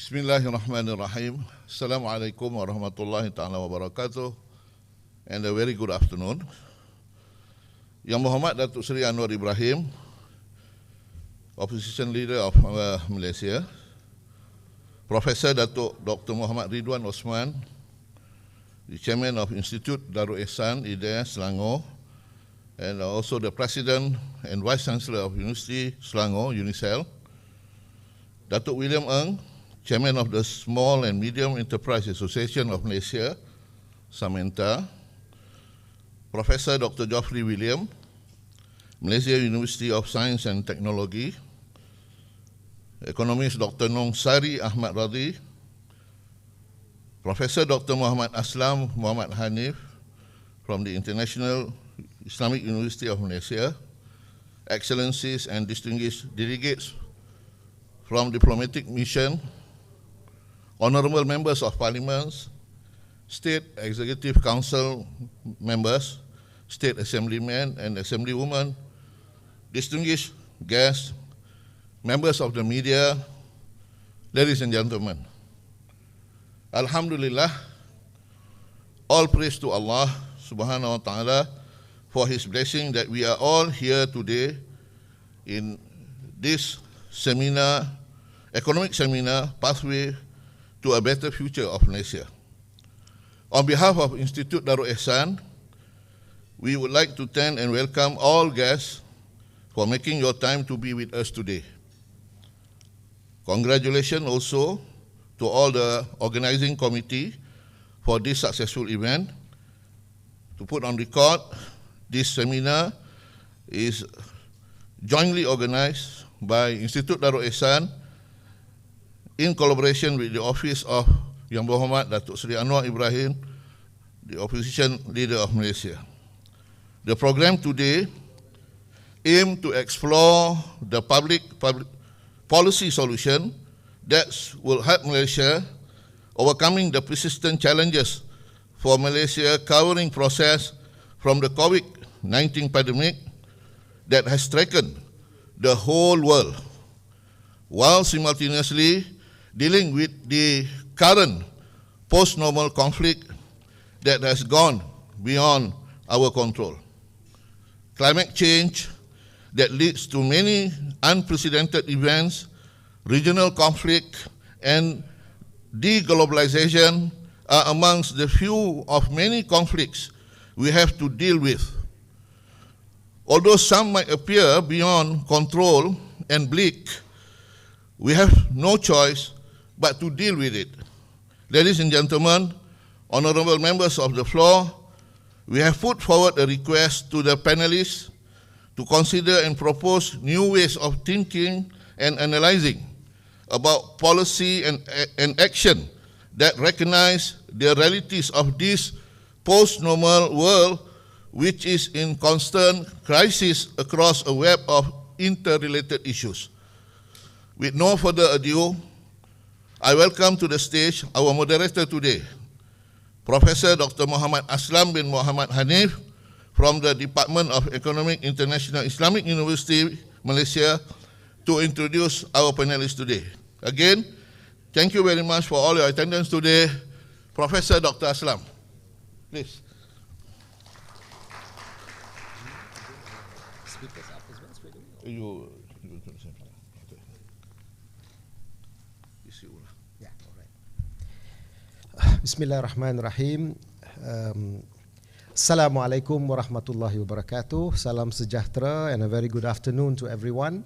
Bismillahirrahmanirrahim. Assalamualaikum warahmatullahi ta'ala wabarakatuh. And a very good afternoon. Yang Mohamed Datuk Seri Anwar Ibrahim, Opposition Leader of Malaysia, Professor Datuk Dr. Muhammad Ridwan Osman, the Chairman of Institute Darul Ihsan, IDEA, Selangor, and also the President and Vice Chancellor of University Selangor, UNISEL, Datuk William Ng, Chairman of the Small and Medium Enterprise Association of Malaysia, Samantha, Professor Dr. Geoffrey William, Malaysia University of Science and Technology, Economist Dr. Nungsari, Ahmad, Radhi, Professor Dr. Muhammad Aslam, Muhammad Hanif from the International Islamic University of Malaysia, Excellencies and distinguished delegates from diplomatic mission, Honourable Members of Parliament, State Executive Council members, State Assemblymen and Assemblywomen, distinguished guests, members of the media, ladies and gentlemen. Alhamdulillah, all praise to Allah subhanahu wa ta'ala for His blessing that we are all here today in this seminar, economic seminar, Pathway to a Better Future of Malaysia. On behalf of Institute Darul Ihsan, we would like to thank and welcome all guests for making your time to be with us today. Congratulations also to all the organizing committee for this successful event. To put on record, this seminar is jointly organized by Institute Darul Ihsan in collaboration with the Office of Yang Mohamed Datuk Seri Anwar Ibrahim, the Opposition Leader of Malaysia. The program today aims to explore the public policy solution that will help Malaysia overcoming the persistent challenges for Malaysia covering process from the COVID-19 pandemic that has stricken the whole world, while simultaneously dealing with the current post-normal conflict that has gone beyond our control. Climate change that leads to many unprecedented events, regional conflict, and deglobalization are amongst the few of many conflicts we have to deal with. Although some might appear beyond control and bleak, we have no choice but to deal with it. Ladies and gentlemen, honorable members of the floor, we have put forward a request to the panelists to consider and propose new ways of thinking and analyzing about policy and action that recognize the realities of this post-normal world, which is in constant crisis across a web of interrelated issues. With no further ado, I welcome to the stage our moderator today, Professor Dr. Muhammad Aslam bin Muhammad Hanif from the Department of Economic International Islamic University, Malaysia, to introduce our panelists today. Again, thank you very much for all your attendance today. Professor Dr. Aslam, please. Speakers up as well, straight away? You do the same thing. Okay. Yeah, all right. Bismillahirrahmanirrahim. Assalamualaikum warahmatullahi wabarakatuh. Salam sejahtera and a very good afternoon to everyone.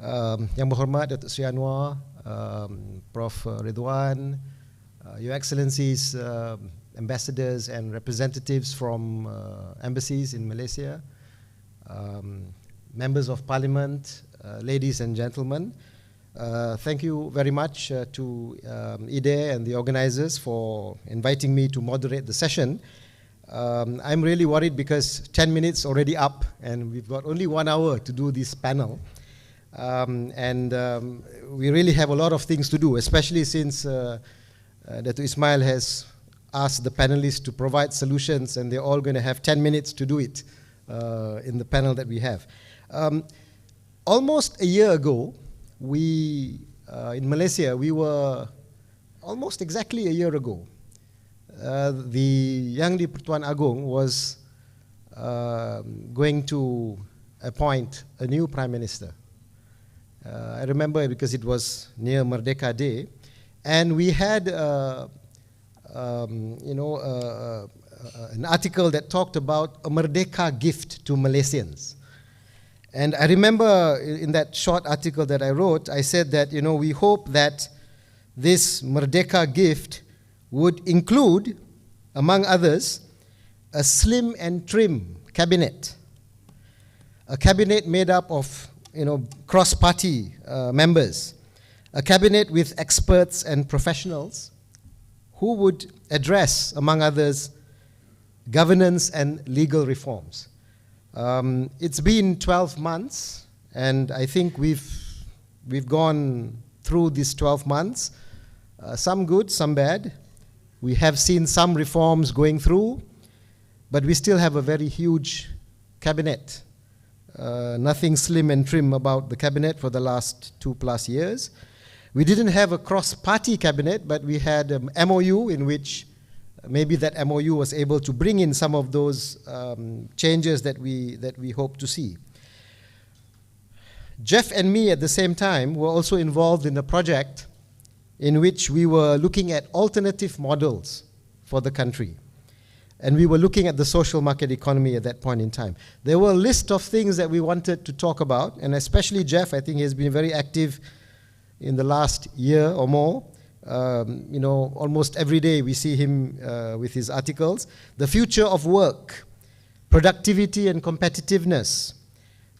Yang Berhormat Datuk Seri Anwar, Prof. Ridwan, Your Excellencies, ambassadors and representatives from embassies in Malaysia, members of parliament, ladies and gentlemen, thank you very much to IDEA and the organizers for inviting me to moderate the session. I'm really worried because 10 minutes already up and we've got only 1 hour to do this panel. We really have a lot of things to do, especially since Dato' Ismail has asked the panelists to provide solutions and they're all going to have 10 minutes to do it in the panel that we have. Almost a year ago, we in Malaysia, we were almost exactly a year ago. The Yang di-Pertuan Agong was going to appoint a new Prime Minister. I remember because it was near Merdeka Day, and we had an article that talked about a Merdeka gift to Malaysians. And I remember in that short article that I wrote, I said that, we hope that this Merdeka gift would include, among others, a slim and trim cabinet. A cabinet made up of, cross-party members. A cabinet with experts and professionals who would address, among others, governance and legal reforms. It's been 12 months, and I think we've gone through these 12 months, some good, some bad. We have seen some reforms going through, but we still have a very huge cabinet. Nothing slim and trim about the cabinet for the last 2+ years. We didn't have a cross-party cabinet, but we had an MOU in which maybe that MOU was able to bring in some of those changes that we hope to see. Jeff and me at the same time were also involved in a project in which we were looking at alternative models for the country. And we were looking at the social market economy at that point in time. There were a list of things that we wanted to talk about, and especially Jeff, I think he has been very active in the last year or more. Almost every day we see him with his articles. The future of work, productivity and competitiveness,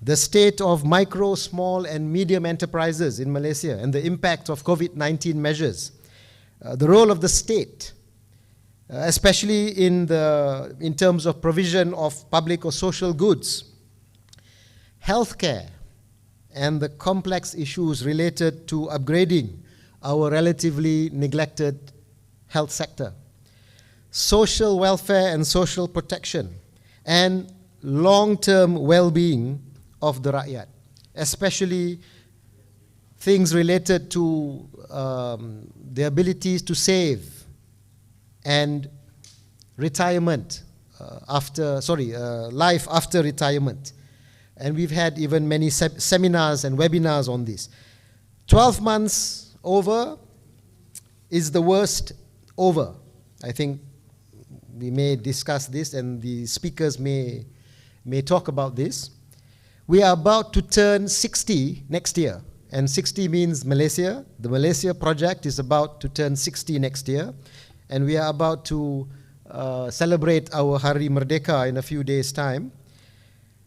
the state of micro, small and medium enterprises in Malaysia and the impact of COVID-19 measures, the role of the state, especially in terms of provision of public or social goods, healthcare, and the complex issues related to upgrading our relatively neglected health sector, social welfare and social protection, and long-term well-being of the rakyat, especially things related to the abilities to save and retirement life after retirement. And we've had even many seminars and webinars on this. 12 months over is the worst over. I think we may discuss this and the speakers may talk about this. We are about to turn 60 next year, and 60 means Malaysia. The Malaysia project is about to turn 60 next year, and we are about to celebrate our Hari Merdeka in a few days' time.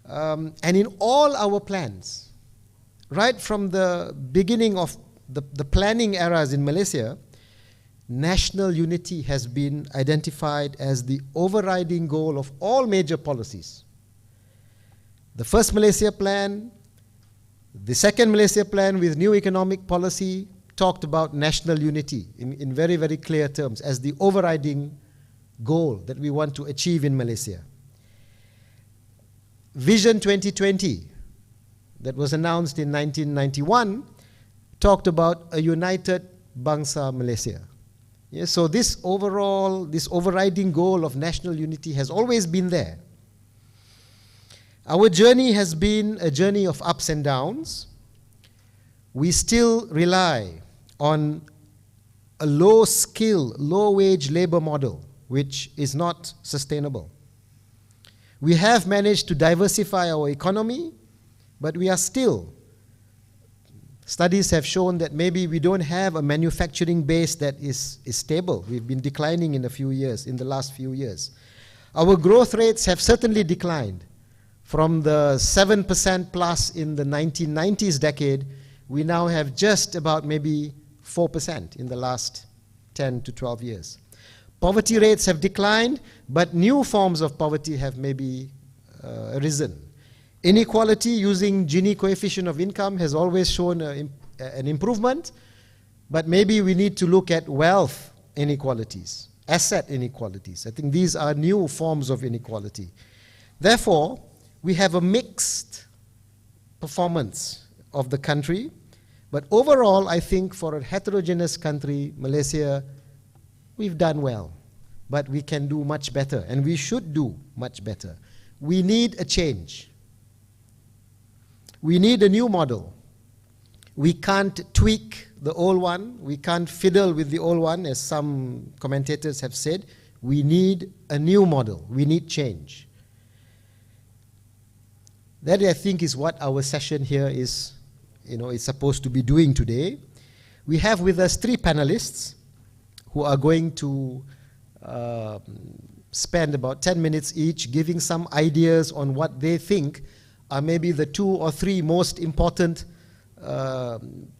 And in all our plans, right from the beginning of the planning eras in Malaysia, national unity has been identified as the overriding goal of all major policies. The first Malaysia plan, the second Malaysia plan with new economic policy talked about national unity in very, very clear terms as the overriding goal that we want to achieve in Malaysia. Vision 2020 that was announced in 1991 talked about a united Bangsa Malaysia. Yeah, so this overriding goal of national unity has always been there. Our journey has been a journey of ups and downs. We still rely on a low-skill, low-wage labor model, which is not sustainable. We have managed to diversify our economy, but we are still, studies have shown that maybe we don't have a manufacturing base that is stable. We've been declining in the last few years. Our growth rates have certainly declined. From the 7% plus in the 1990s decade, we now have just about maybe 4% in the last 10 to 12 years. Poverty rates have declined, but new forms of poverty have maybe arisen. Inequality using Gini coefficient of income has always shown an improvement, but maybe we need to look at wealth inequalities, asset inequalities. I think these are new forms of inequality. Therefore, we have a mixed performance of the country, But overall, I think for a heterogeneous country, Malaysia, we've done well. But we can do much better, and we should do much better. We need a change. We need a new model. We can't tweak the old one. We can't fiddle with the old one, as some commentators have said. We need a new model. We need change. That, I think, is what our session here is supposed to be doing today. We have with us 3 panelists who are going to spend about 10 minutes each giving some ideas on what they think are maybe the 2 or 3 most important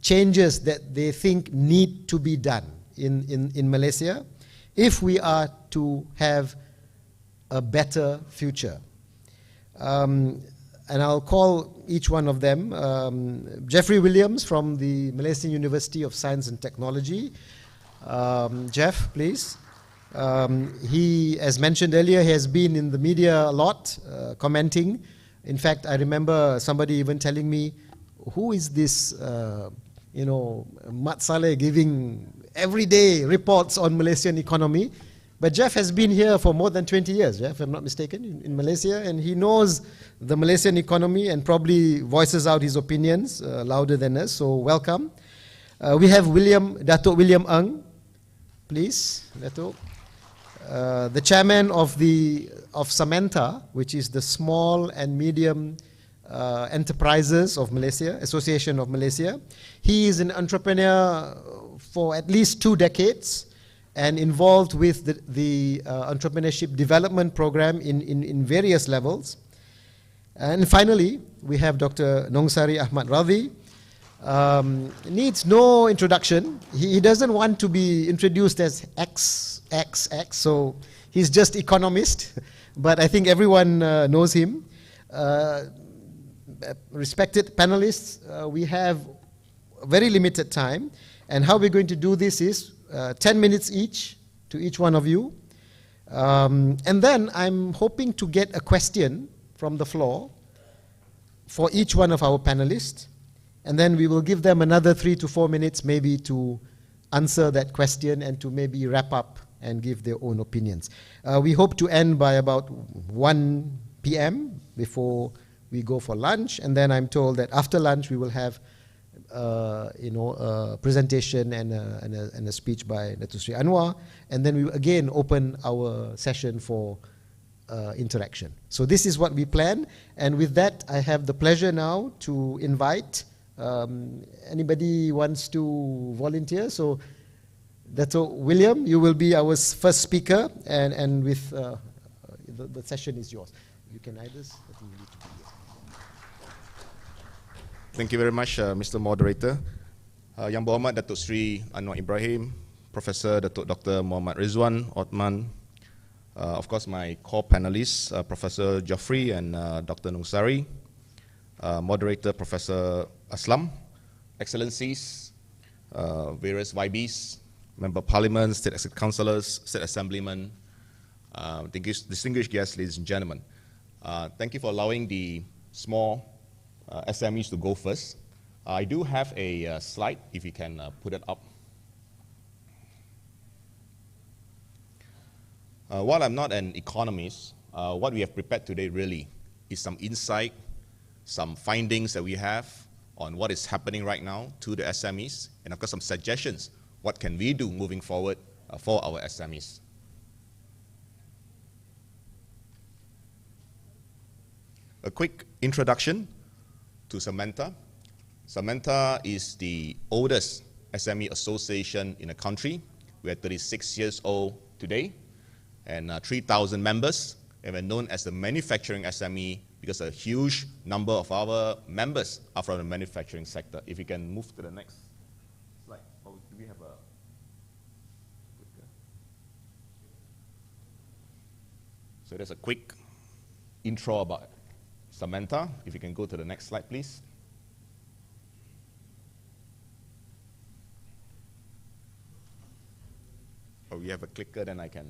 changes that they think need to be done in Malaysia if we are to have a better future. And I'll call each one of them. Geoffrey Williams from the Malaysian University of Science and Technology. Jeff, please. He, as mentioned earlier, has been in the media a lot, commenting. In fact, I remember somebody even telling me, who is this, Mat Saleh giving everyday reports on Malaysian economy? But Jeff has been here for more than 20 years, if I'm not mistaken, in Malaysia, and he knows the Malaysian economy and probably voices out his opinions louder than us, so welcome. We have Dato William Ng, please, Dato. The chairman of Samantha, which is the Small and Medium Enterprises of Malaysia, Association of Malaysia. He is an entrepreneur for at least 2 decades and involved with the entrepreneurship development program in various levels. And finally, we have Dr. Nungsari Ahmad Ravi. Needs no introduction. He doesn't want to be introduced as XXX, so he's just Economist, but I think everyone knows him. Respected panelists, we have very limited time, and how we're going to do this is 10 minutes each to each one of you. And then I'm hoping to get a question from the floor for each one of our panelists. And then we will give them another 3 to 4 minutes maybe to answer that question and to maybe wrap up and give their own opinions. We hope to end by about 1 p.m. before we go for lunch. And then I'm told that after lunch we will have a presentation and a speech by Dato Sri Anwar, and then we will again open our session for interaction. So this is what we plan, and with that I have the pleasure now to invite anybody wants to volunteer. So Dato William, you will be our first speaker, and with the session is yours. You can either. Thank you very much, Mr. Moderator. Yang Berhormat Datuk Sri Anwar Ibrahim, Professor Datuk Dr. Muhammad Rizwan Othman, of course my core panelists, Professor Geoffrey and Dr. Nungsari, Moderator Professor Aslam, Excellencies, various YBs, Member of Parliament, State Executive Councillors, State Assemblymen, distinguished guests, ladies and gentlemen. Thank you for allowing the small SMEs to go first. I do have a slide, if you can put it up. While I'm not an economist, what we have prepared today really is some insight, some findings that we have on what is happening right now to the SMEs, and of course some suggestions, what can we do moving forward for our SMEs. A quick introduction to Samantha. Samantha is the oldest SME association in the country. We are 36 years old today, and 3,000 members, and we're known as the manufacturing SME because a huge number of our members are from the manufacturing sector. If you can move to the next slide. Oh, do we have a clicker? So there's a quick intro about Samantha. If you can go to the next slide, please. Oh, you have a clicker, then I can.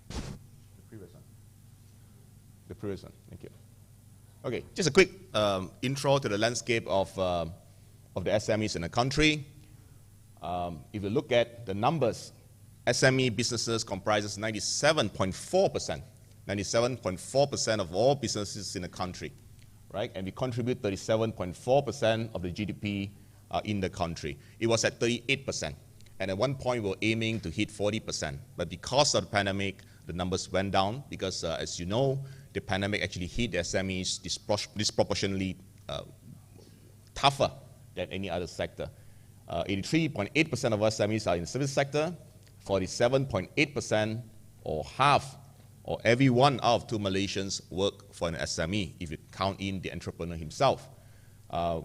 The previous one. The previous one, thank you. Okay, just a quick intro to the landscape of the SMEs in the country. If you look at the numbers, SME businesses comprises 97.4%, 97.4% of all businesses in the country, right? And we contribute 37.4% of the GDP in the country. It was at 38%, and at one point we were aiming to hit 40%. But because of the pandemic, the numbers went down because, as you know, the pandemic actually hit the SMEs disproportionately tougher than any other sector. 83.8% of SMEs are in the service sector, 47.8% or half, or every 1 out of 2 Malaysians work for an SME, if you count in the entrepreneur himself.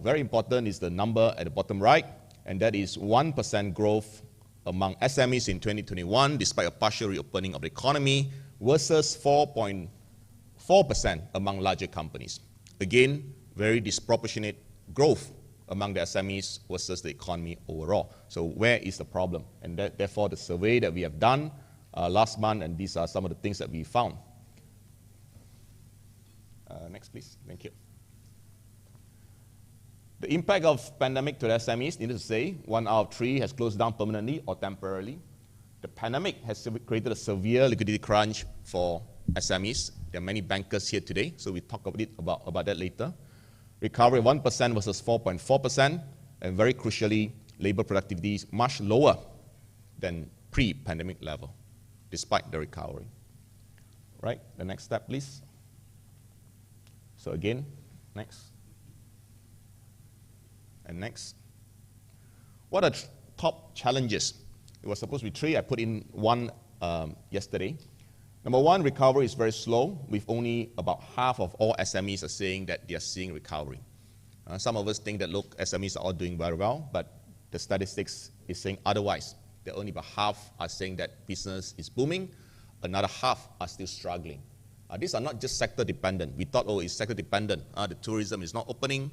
Very important is the number at the bottom right, and that is 1% growth among SMEs in 2021, despite a partial reopening of the economy, versus 4.4% among larger companies. Again, very disproportionate growth among the SMEs versus the economy overall. So where is the problem? And therefore, the survey that we have done last month, and these are some of the things that we found. Next, please. Thank you. The impact of pandemic to the SMEs, needless to say, 1 out of 3 has closed down permanently or temporarily. The pandemic has created a severe liquidity crunch for SMEs. There are many bankers here today, so we'll talk about that later. Recovery 1% versus 4.4%, and very crucially, labor productivity is much lower than pre-pandemic level, despite the recovery. Right, the next step, please. So again, next. And next. What are top challenges? It was supposed to be 3, I put in 1 yesterday. Number 1, recovery is very slow, with only about half of all SMEs are saying that they are seeing recovery. Some of us think that, look, SMEs are all doing very well, but the statistics is saying otherwise. That only about half are saying that business is booming, another half are still struggling. These are not just sector dependent. We thought, oh, it's sector dependent. The tourism is not opening,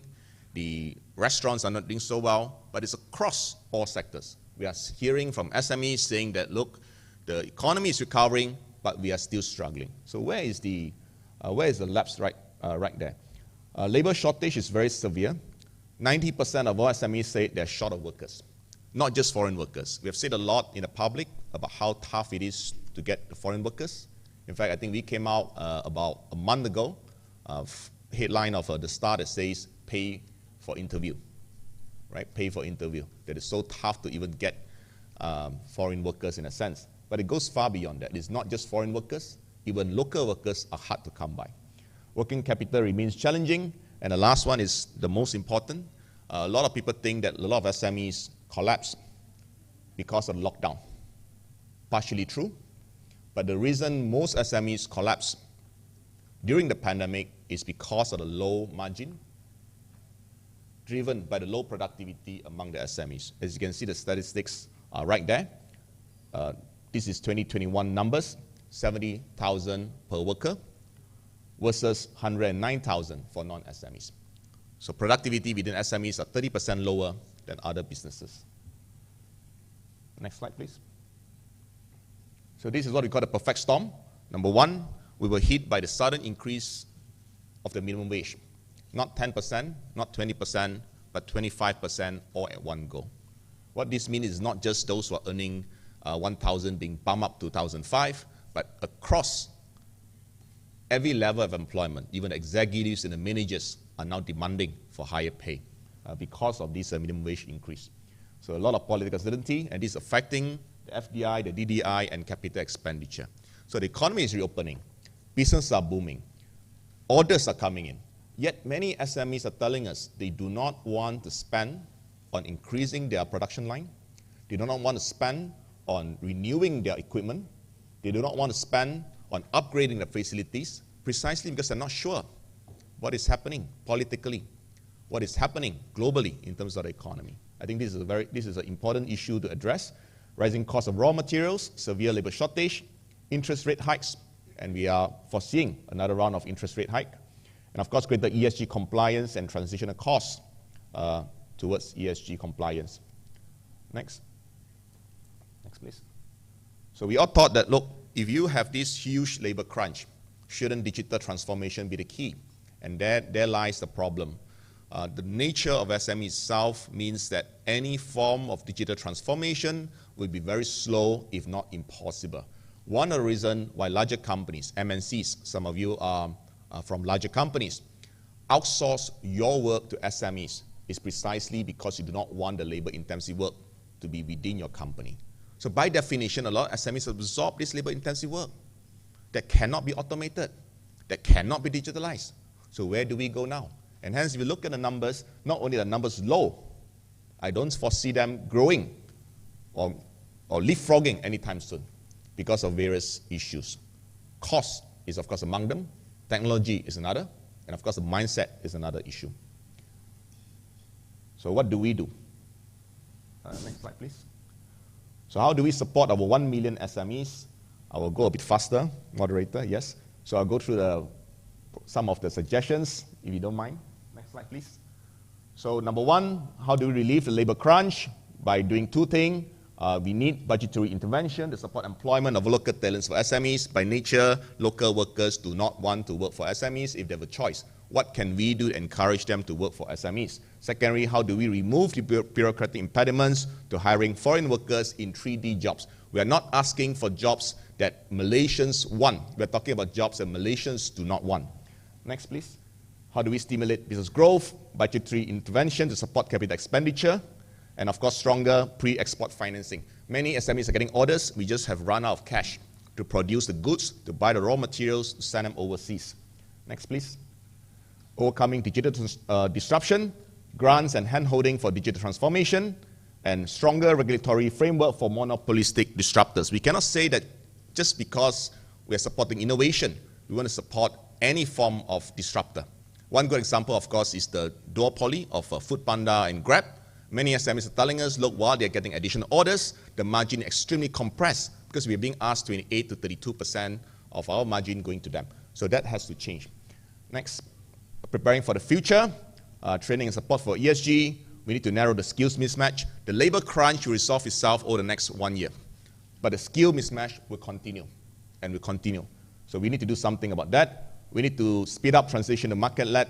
the restaurants are not doing so well, but it's across all sectors. We are hearing from SMEs saying that, look, the economy is recovering, but we are still struggling. So where is the lapse right there? Labor shortage is very severe. 90% of all SMEs say they're short of workers, not just foreign workers. We have said a lot in the public about how tough it is to get the foreign workers. In fact, I think we came out about a month ago, headline of the Star that says pay for interview, right? Pay for interview. That is so tough to even get foreign workers in a sense. But it goes far beyond that. It's not just foreign workers, even local workers are hard to come by. Working capital remains challenging, and the last one is the most important. A lot of people think that a lot of SMEs collapse because of lockdown. Partially true, but the reason most SMEs collapse during the pandemic is because of the low margin, driven by the low productivity among the SMEs. As you can see, the statistics are right there. This is 2021 numbers, 70,000 per worker versus 109,000 for non-SMEs. So productivity within SMEs are 30% lower than other businesses. Next slide, please. So this is what we call the perfect storm. Number 1, we were hit by the sudden increase of the minimum wage. Not 10%, not 20%, but 25% all at one go. What this means is not just those who are earning 1,000 being bumped up to 1,005, but across every level of employment, even the executives and the managers are now demanding for higher pay because of this minimum wage increase. So a lot of political uncertainty, and this is affecting the FDI, the DDI, and capital expenditure. So the economy is reopening. Businesses are booming. Orders are coming in. Yet many SMEs are telling us they do not want to spend on increasing their production line. They do not want to spend on renewing their equipment. They do not want to spend on upgrading the facilities, precisely because they're not sure what is happening politically, what is happening globally in terms of the economy. I think this is an important issue to address. Rising cost of raw materials, severe labor shortage, interest rate hikes, and we are foreseeing another round of interest rate hike. And of course, greater ESG compliance and transitional costs towards ESG compliance. Next. Next, please. So we all thought that, look, if you have this huge labor crunch, shouldn't digital transformation be the key? And there lies the problem. The nature of SME itself means that any form of digital transformation will be very slow, if not impossible. One of the reasons why larger companies, MNCs, some of you are from larger companies, outsource your work to SMEs is precisely because you do not want the labor-intensive work to be within your company. So by definition, a lot of SMEs absorb this labor-intensive work that cannot be automated, that cannot be digitalized. So where do we go now? And hence, if you look at the numbers, not only the numbers low, I don't foresee them growing or leapfrogging anytime soon because of various issues. Cost is, of course, among them. Technology is another. And, of course, the mindset is another issue. So what do we do? Next slide, please. So how do we support our 1 million SMEs? I will go a bit faster, moderator, yes. So I'll go through some of the suggestions, if you don't mind. Next slide, please. So number one, how do we relieve the labor crunch? By doing two things. We need budgetary intervention to support employment of local talents for SMEs. By nature, local workers do not want to work for SMEs if they have a choice. What can we do to encourage them to work for SMEs? Secondly, how do we remove the bureaucratic impediments to hiring foreign workers in 3D jobs? We are not asking for jobs that Malaysians want. We are talking about jobs that Malaysians do not want. Next, please. How do we stimulate business growth? Budgetary intervention to support capital expenditure. And of course, stronger pre-export financing. Many SMEs are getting orders. We just have run out of cash to produce the goods, to buy the raw materials, to send them overseas. Next, please. Overcoming digital disruption, grants and hand-holding for digital transformation, and stronger regulatory framework for monopolistic disruptors. We cannot say that just because we are supporting innovation, we want to support any form of disruptor. One good example, of course, is the duopoly of Foodpanda and Grab. Many SMEs are telling us, look, while they're getting additional orders, the margin is extremely compressed because we're being asked 28 to 32% of our margin going to them. So that has to change. Next, preparing for the future, training and support for ESG. We need to narrow the skills mismatch. The labor crunch will resolve itself over the next 1 year. But the skill mismatch will continue and will continue. So we need to do something about that. We need to speed up transition to market-led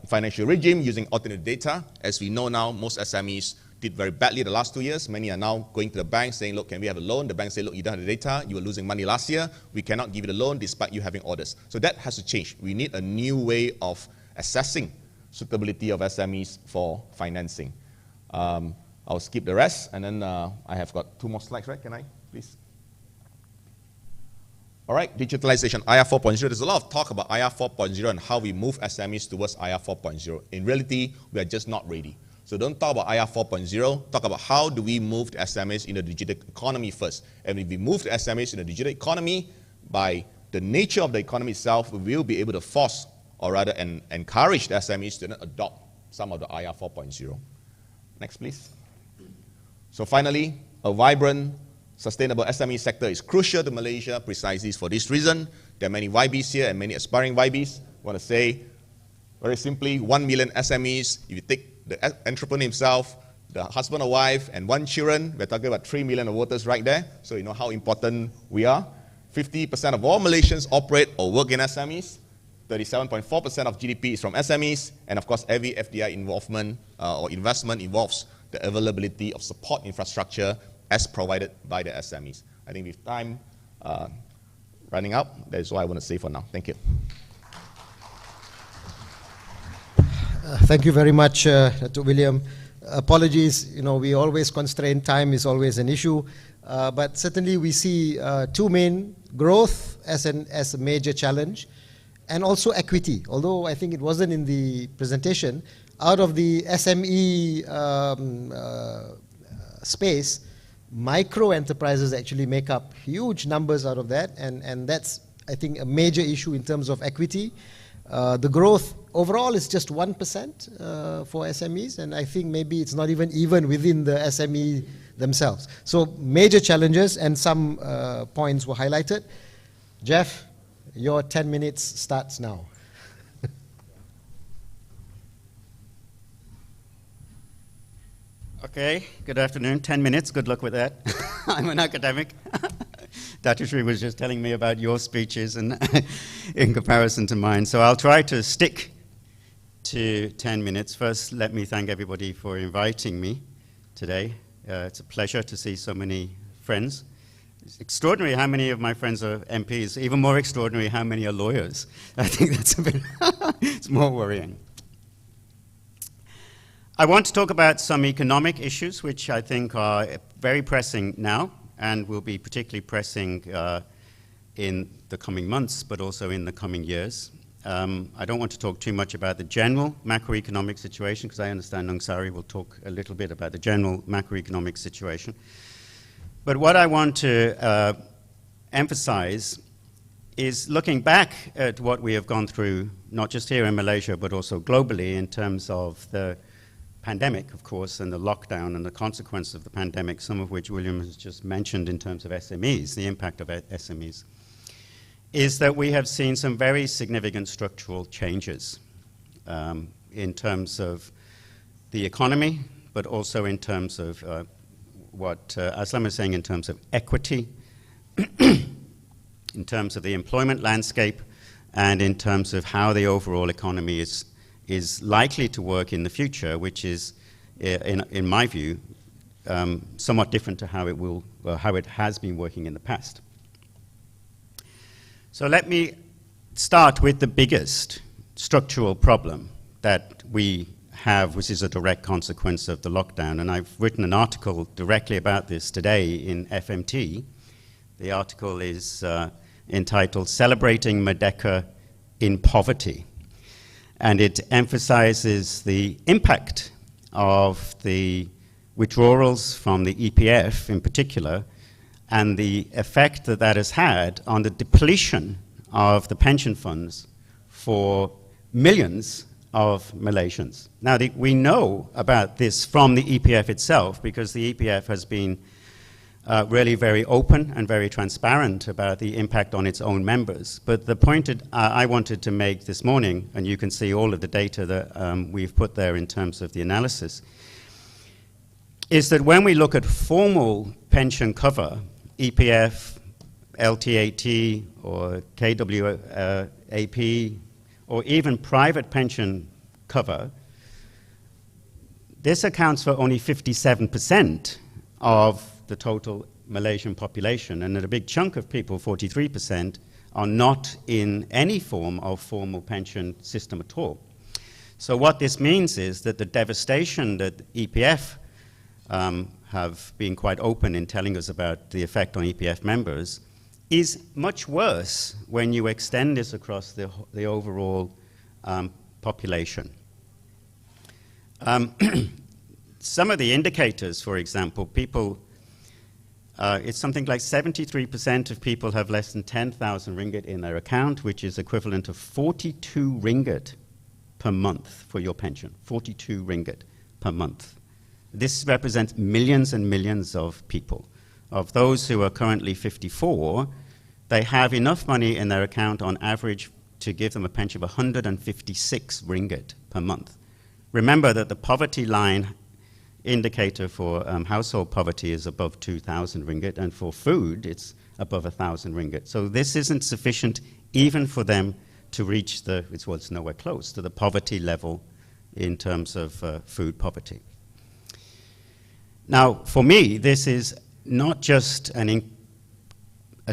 financial regime using alternate data. As we know now, most SMEs did very badly the last 2 years. Many are now going to the bank saying, look, can we have a loan? The bank say, look, you don't have the data. You were losing money last year. We cannot give you the loan despite you having orders. So that has to change. We need a new way of assessing suitability of SMEs for financing. I'll skip the rest, and then I have got 2 more slides, right? Can I, please? All right, digitalization, IR 4.0. There's a lot of talk about IR 4.0 and how we move SMEs towards IR 4.0. In reality, we are just not ready. So don't talk about IR 4.0, talk about how do we move the SMEs in the digital economy first. And if we move the SMEs in the digital economy, by the nature of the economy itself, we will be able to force, or rather encourage the SMEs to adopt some of the IR 4.0. Next, please. So finally, a vibrant, sustainable SME sector is crucial to Malaysia precisely for this reason. There are many YBs here and many aspiring YBs. I want to say, very simply, 1 million SMEs. If you take the entrepreneur himself, the husband or wife, and 1 children, we're talking about 3 million voters right there. So you know how important we are. 50% of all Malaysians operate or work in SMEs. 37.4% of GDP is from SMEs. And of course, every FDI involvement or investment involves the availability of support infrastructure as provided by the SMEs. I think with time running out, that's all I want to say for now. Thank you. Thank you very much, Dato' William. Apologies, we always constrain, time is always an issue. But certainly we see 2 main: growth as a major challenge, and also equity. Although I think it wasn't in the presentation, out of the SME space, micro enterprises actually make up huge numbers out of that, and that's, I think, a major issue in terms of equity. The growth overall is just 1% for SMEs, and I think maybe it's not even within the SME themselves. So major challenges, and some points were highlighted. Jeff, your 10 minutes starts now. Okay, good afternoon. 10 minutes, good luck with that. I'm an academic. Dato was just telling me about your speeches and in comparison to mine. So I'll try to stick to 10 minutes. First, let me thank everybody for inviting me today. It's a pleasure to see so many friends. It's extraordinary how many of my friends are MPs. Even more extraordinary how many are lawyers. I think that's a bit, it's more worrying. I want to talk about some economic issues which I think are very pressing now and will be particularly pressing in the coming months, but also in the coming years. I don't want to talk too much about the general macroeconomic situation, because I understand Nungsari will talk a little bit about the general macroeconomic situation. But what I want to emphasize is looking back at what we have gone through, not just here in Malaysia, but also globally in terms of the pandemic, of course, and the lockdown and the consequence of the pandemic, some of which William has just mentioned in terms of SMEs, the impact of SMEs, is that we have seen some very significant structural changes in terms of the economy, but also in terms of what Aslam is saying in terms of equity, in terms of the employment landscape, and in terms of how the overall economy is likely to work in the future, which is, in my view, somewhat different to how it has been working in the past. So let me start with the biggest structural problem that we have, which is a direct consequence of the lockdown. And I've written an article directly about this today in FMT. The article is entitled Celebrating Merdeka in Poverty. And it emphasizes the impact of the withdrawals from the EPF in particular, and the effect that that has had on the depletion of the pension funds for millions of Malaysians. Now, we know about this from the EPF itself, because the EPF has been really very open and very transparent about the impact on its own members. But the point I wanted to make this morning, and you can see all of the data that we've put there in terms of the analysis, is that when we look at formal pension cover, EPF, LTAT, or KWAP, or even private pension cover, this accounts for only 57% of the total Malaysian population, and a big chunk of people, 43%, are not in any form of formal pension system at all. So what this means is that the devastation that EPF have been quite open in telling us about the effect on EPF members is much worse when you extend this across the overall population. Some of the indicators, for example, people, it's something like 73% of people have less than 10,000 ringgit in their account, which is equivalent to 42 ringgit per month for your pension, 42 ringgit per month. This represents millions and millions of people. Of those who are currently 54, they have enough money in their account on average to give them a pension of 156 ringgit per month. Remember that the poverty line indicator for household poverty is above 2,000 ringgit, and for food it's above 1,000 ringgit. So this isn't sufficient even for them to reach it's nowhere close to the poverty level in terms of food poverty. Now, for me, this is not just a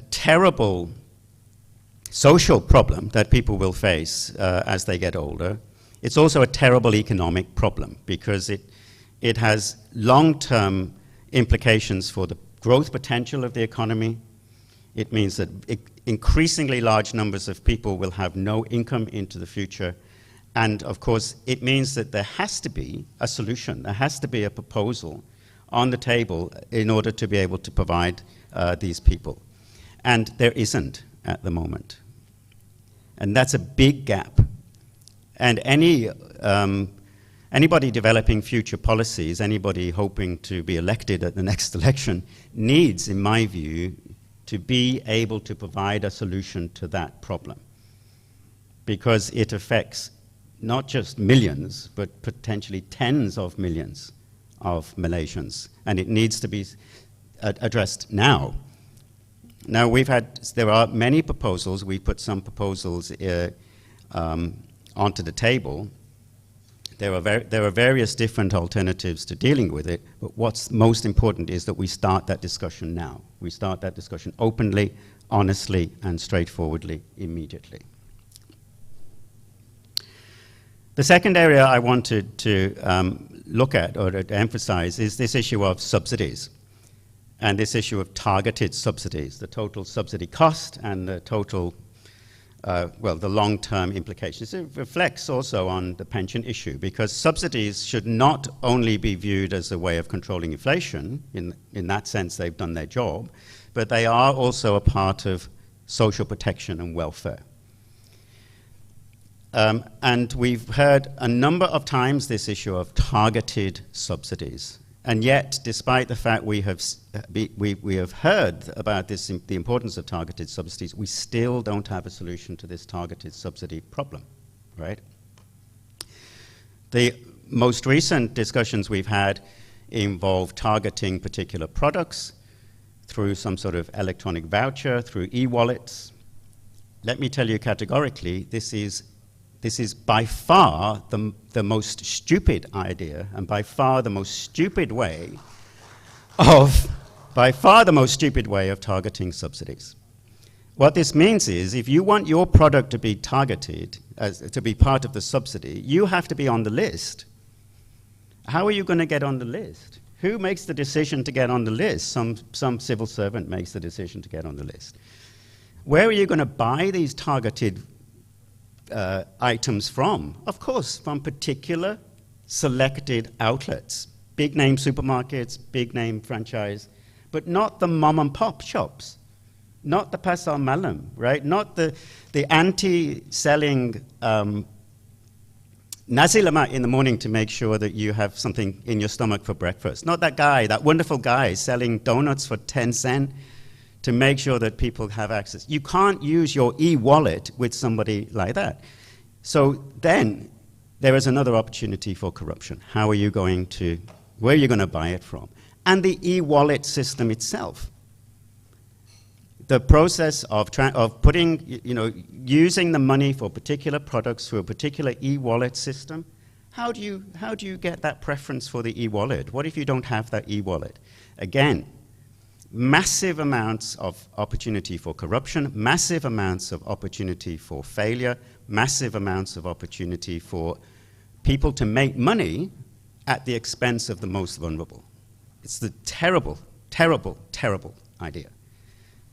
terrible social problem that people will face as they get older. It's also a terrible economic problem, because it has long-term implications for the growth potential of the economy. It means that increasingly large numbers of people will have no income into the future. And of course, it means that there has to be a solution. There has to be a proposal on the table in order to be able to provide these people. And there isn't at the moment. And that's a big gap. And anybody developing future policies, anybody hoping to be elected at the next election, needs, in my view, to be able to provide a solution to that problem. Because it affects not just millions, but potentially tens of millions of Malaysians. And it needs to be addressed now. Now, there are many proposals. We put some proposals onto the table. There are various different alternatives to dealing with it, but what's most important is that we start that discussion now. We start that discussion openly, honestly, and straightforwardly, immediately. The second area I wanted to look at or to emphasize is this issue of subsidies and this issue of targeted subsidies, the total subsidy cost and the total the long-term implications. It reflects also on the pension issue, because subsidies should not only be viewed as a way of controlling inflation, in that sense they've done their job, but they are also a part of social protection and welfare. And we've heard a number of times this issue of targeted subsidies. And yet, despite the fact we have heard about this, the importance of targeted subsidies, we still don't have a solution to this targeted subsidy problem, right? The most recent discussions we've had involve targeting particular products through some sort of electronic voucher, through e-wallets. Let me tell you categorically, this is by far the most stupid idea, and by far the most stupid way of targeting subsidies. What this means is, if you want your product to be targeted, to be part of the subsidy, you have to be on the list. How are you going to get on the list? Who makes the decision to get on the list? Some civil servant makes the decision to get on the list. Where are you going to buy these targeted items from? Of course, from particular selected outlets, big name supermarkets, big name franchise, but not the mom and pop shops, not the pasar malam, right? Not the auntie selling nasi lemak in the morning to make sure that you have something in your stomach for breakfast. Not that guy, that wonderful guy selling donuts for 10 cents to make sure that people have access. You can't use your e-wallet with somebody like that. So then there is another opportunity for corruption. How are you going to, where are you going to buy it from? And the e-wallet system itself. The process of putting, using the money for particular products through a particular e-wallet system, how do you get that preference for the e-wallet? What if you don't have that e-wallet? Again, massive amounts of opportunity for corruption, massive amounts of opportunity for failure, massive amounts of opportunity for people to make money at the expense of the most vulnerable. It's the terrible, terrible, terrible idea.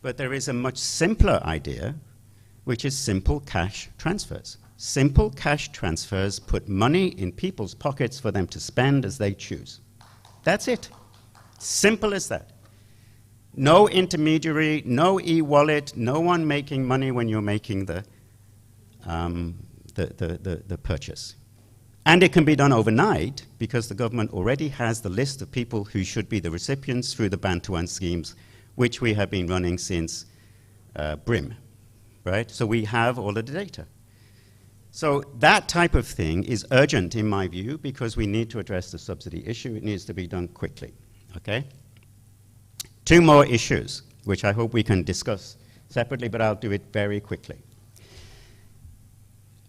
But there is a much simpler idea, which is simple cash transfers. Simple cash transfers put money in people's pockets for them to spend as they choose. That's it. Simple as that. No intermediary, no e-wallet, no one making money when you're making the purchase. And it can be done overnight because the government already has the list of people who should be the recipients through the Bantuan schemes, which we have been running since BRIM, right? So we have all of the data. So that type of thing is urgent in my view because we need to address the subsidy issue. It needs to be done quickly, okay? Two more issues, which I hope we can discuss separately, but I'll do it very quickly.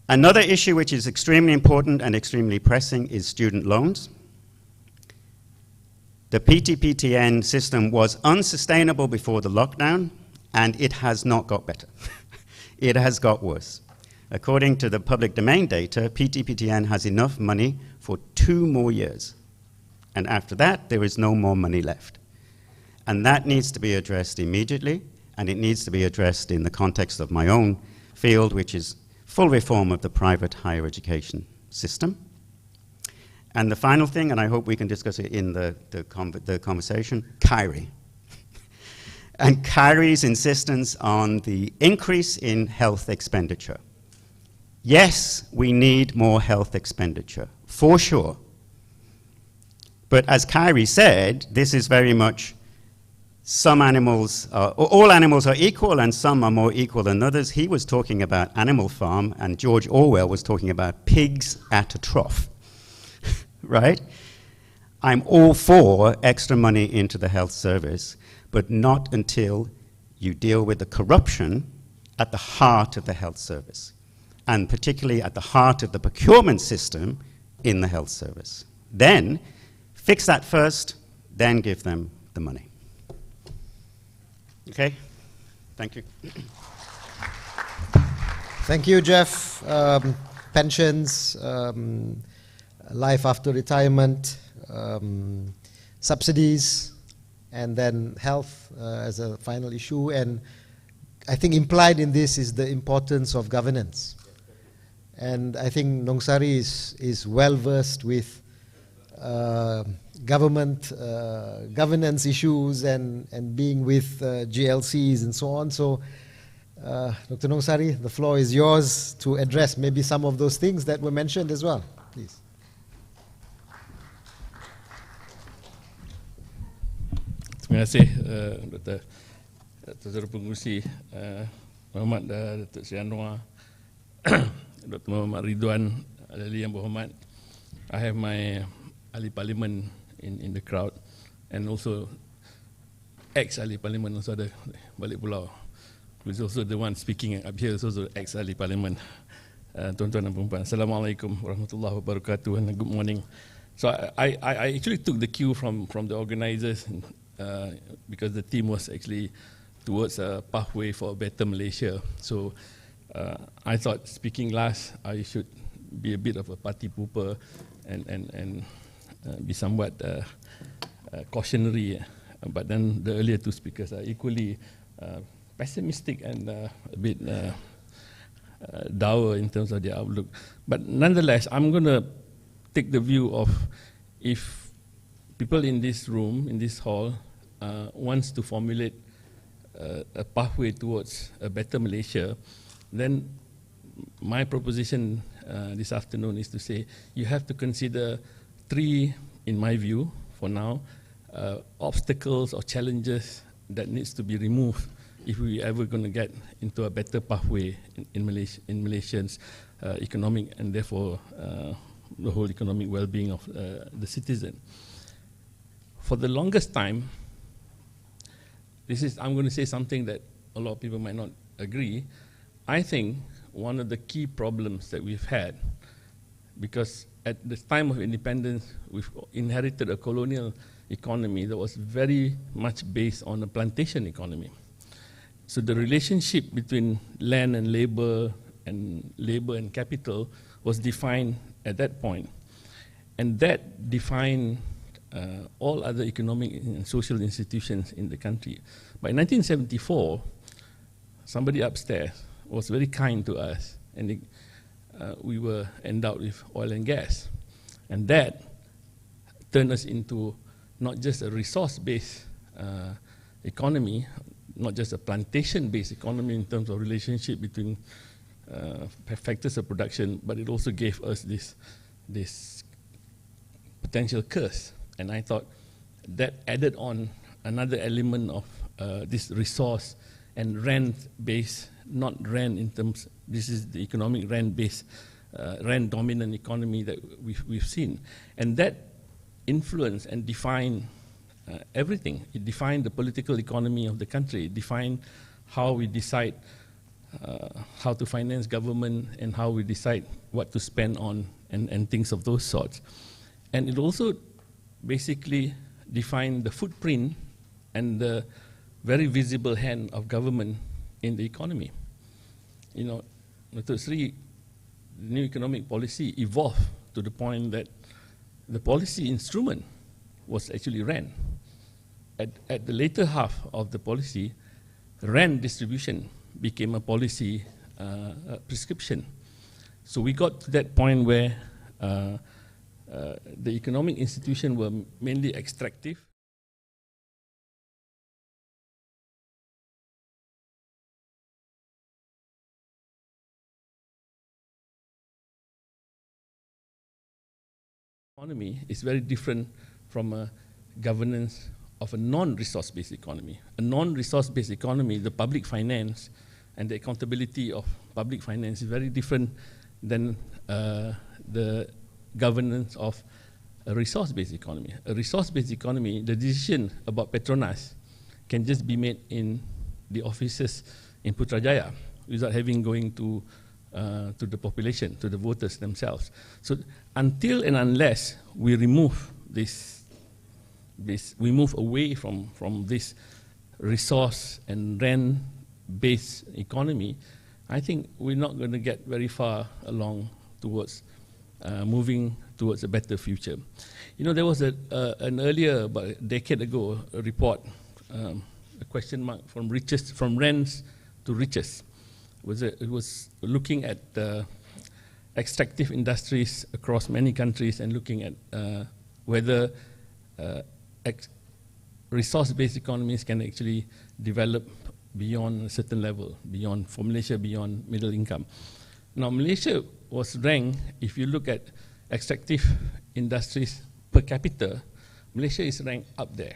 Another issue which is extremely important and extremely pressing is student loans. The PTPTN system was unsustainable before the lockdown, and it has not got better. It has got worse. According to the public domain data, PTPTN has enough money for 2 more years. And after that, there is no more money left. And that needs to be addressed immediately, and it needs to be addressed in the context of my own field, which is full reform of the private higher education system. And the final thing, and I hope we can discuss it in the conversation, KYRI. And KYRI's insistence on the increase in health expenditure. Yes, we need more health expenditure, for sure. But as KYRI said, this is very much some animals, all animals are equal and some are more equal than others. He was talking about Animal Farm and George Orwell was talking about pigs at a trough, right? I'm all for extra money into the health service, but not until you deal with the corruption at the heart of the health service, and particularly at the heart of the procurement system in the health service. Then, fix that first, then give them the money. Okay? Thank you. Thank you, Jeff. Pensions, life after retirement, subsidies, and then health as a final issue. And I think implied in this is the importance of governance. And I think Nungsari is well versed with government governance issues and being with GLCs and so on. So, Dr. Nungsari, the floor is yours to address maybe some of those things that were mentioned as well. Please. Terima kasih, Dr. Saudara Pengurusi Muhammad dan Datuk Seri Anwar, Dr. Muhammad Ridwan, Ahli Yang Berhormat. I have my Ahli Parlimen in the crowd, and also ex-Ahli Parlimen also ada balik pulau. Who's also the one speaking up here, is also ex-Ahli Parlimen. Tuan-tuan dan puan-puan, Assalamualaikum warahmatullahi wabarakatuh, and good morning. So I actually took the cue from the organizers because the theme was actually towards a pathway for a better Malaysia. So I thought speaking last, I should be a bit of a party pooper and be somewhat cautionary. But then the earlier two speakers are equally pessimistic and a bit dour in terms of their outlook. But nonetheless, I'm going to take the view of if people in this room, in this hall, wants to formulate a pathway towards a better Malaysia, then my proposition this afternoon is to say you have to consider three, in my view, for now, obstacles or challenges that needs to be removed if we ever going to get into a better pathway in Malaysians' economic and therefore the whole economic well-being of the citizen. For the longest time, I'm going to say something that a lot of people might not agree. I think one of the key problems that we've had, because at the time of independence, we've inherited a colonial economy that was very much based on a plantation economy. So the relationship between land and labor and capital was defined at that point. And that defined all other economic and social institutions in the country. By 1974, somebody upstairs was very kind to us, and we were endowed with oil and gas. And that turned us into not just a resource-based economy, not just a plantation-based economy in terms of relationship between factors of production, but it also gave us this potential curse. And I thought that added on another element of this resource and rent-based, not rent in terms, this is the economic rent-based, rent-dominant economy that we've seen. And that influenced and defined everything. It defined the political economy of the country. It defined how we decide how to finance government and how we decide what to spend on and things of those sorts. And it also basically defined the footprint and the very visible hand of government in the economy. You know, Dato' Seri, the new economic policy evolved to the point that the policy instrument was actually rent. At the later half of the policy, rent distribution became a policy prescription. So we got to that point where the economic institutions were mainly extractive. Economy is very different from a governance of a non-resource-based economy. A non-resource-based economy, the public finance and the accountability of public finance is very different than the governance of a resource-based economy. A resource-based economy, the decision about Petronas can just be made in the offices in Putrajaya without having going to the population, to the voters themselves. So until and unless we remove we move away from this resource and rent-based economy, I think we're not going to get very far along towards moving towards a better future. You know, there was an earlier, about a decade ago, a report, a question mark from rents to riches. It was looking at extractive industries across many countries and looking at whether resource-based economies can actually develop beyond a certain level, for Malaysia, beyond middle income. Now, Malaysia was ranked, if you look at extractive industries per capita, Malaysia is ranked up there,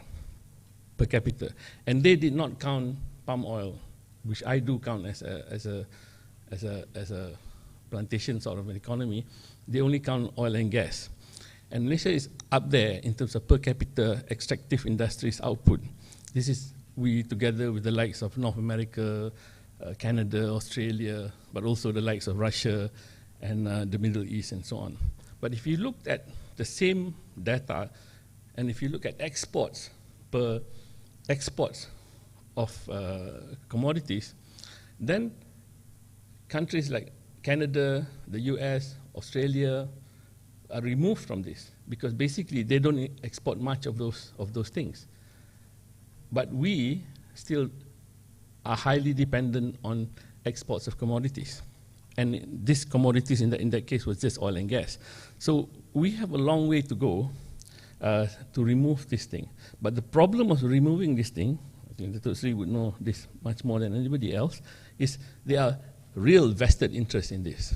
per capita. And they did not count palm oil, which I do count as a plantation sort of an economy. They only count oil and gas. And Malaysia is up there in terms of per capita extractive industries output. This is we together with the likes of North America, Canada, Australia, but also the likes of Russia and the Middle East and so on. But if you looked at the same data, and if you look at exports per exports of commodities, then countries like Canada, the US, Australia are removed from this because basically they don't export much of those things. But we still are highly dependent on exports of commodities. And these commodities in that case was just oil and gas. So we have a long way to go to remove this thing. But the problem of removing this thing, I think Dato' Seri would know this much more than anybody else, is there are real vested interests in this,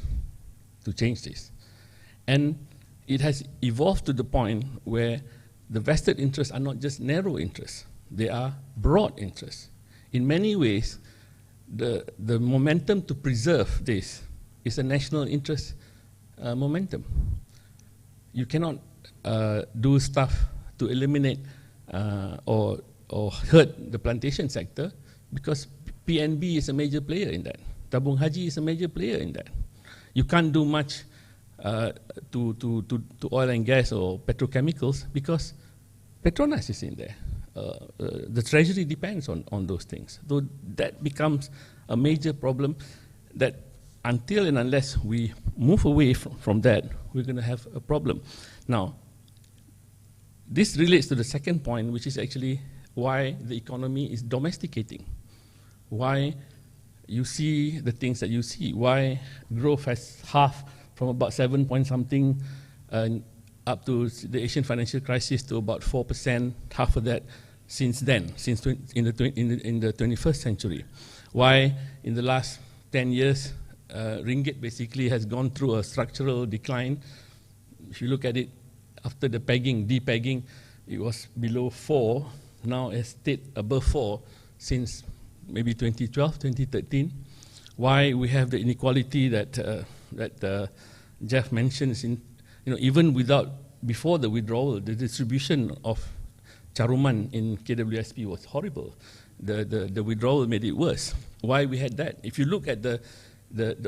to change this. And it has evolved to the point where the vested interests are not just narrow interests, they are broad interests. In many ways, the momentum to preserve this is a national interest momentum. You cannot do stuff to eliminate or hurt the plantation sector because PNB is a major player in that. Tabung Haji is a major player in that. You can't do much to oil and gas or petrochemicals because Petronas is in there. The treasury depends on those things. So that becomes a major problem that until and unless we move away from that, we're going to have a problem. Now, this relates to the second point, which is actually why the economy is domesticating. Why you see the things that you see. Why growth has halved from about 7 point something up to the Asian financial crisis to about 4%, half of that since then, in the 21st century. Why in the last 10 years, ringgit basically has gone through a structural decline. If you look at it, after the depegging, it was below 4, now it has stayed above 4 since maybe 2012, 2013. Why we have the inequality that Jeff mentions in, even before the withdrawal, the distribution of Caruman in KWSP was horrible. The withdrawal made it worse. Why we had that? If you look at the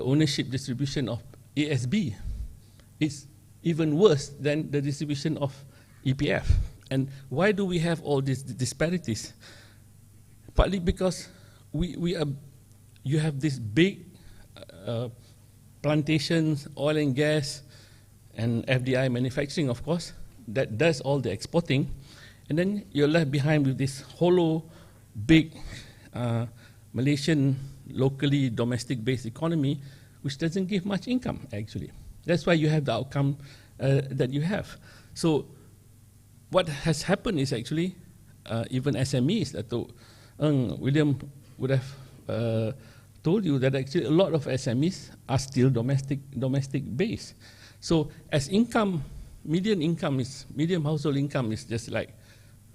ownership distribution of ASB, it's even worse than the distribution of EPF. And why do we have all these disparities? Partly because you have this big plantations, oil and gas, and FDI manufacturing, of course, that does all the exporting. And then you're left behind with this hollow, big Malaysian, locally domestic-based economy, which doesn't give much income, actually. That's why you have the outcome that you have. So what has happened is actually, even SMEs, that William would have told you that actually a lot of SMEs are still domestic-based. So as income, median household income is just like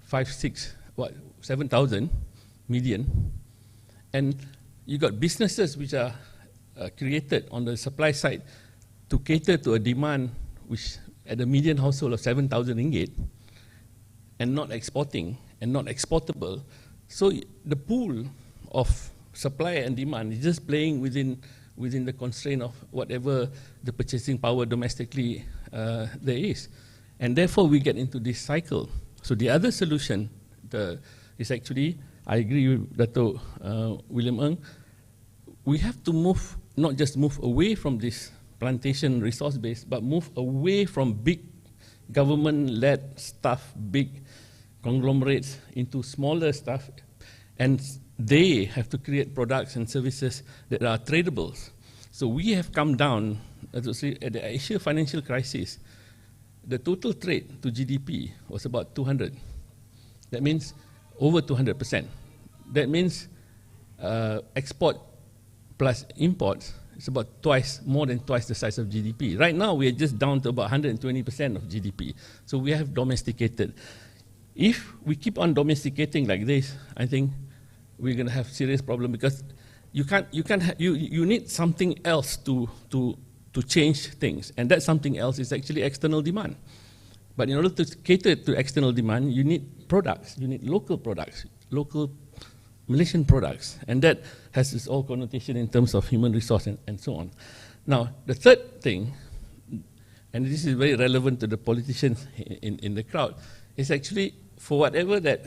7,000 median. And you got businesses which are created on the supply side to cater to a demand which at a median household of 7,000 ringgit and not exporting and not exportable. So the pool of supply and demand. It's just playing within the constraint of whatever the purchasing power domestically there is. And therefore we get into this cycle. So the other solution is actually, I agree with Dato William Ng, we have to move, not just move away from this plantation resource base, but move away from big government-led stuff, big conglomerates into smaller stuff, and they have to create products and services that are tradables. So we have come down, at the Asia financial crisis, the total trade to GDP was about 200. That means over 200%. That means export plus imports is about more than twice the size of GDP. Right now, we are just down to about 120% of GDP. So we have domesticated. If we keep on domesticating like this, I think we're going to have serious problem, because you need something else to change things, and that something else is actually external demand. But in order to cater to external demand, you need products, you need local products, local Malaysian products, and that has its own connotation in terms of human resource and so on. Now, the third thing, and this is very relevant to the politicians in the crowd, is actually for whatever that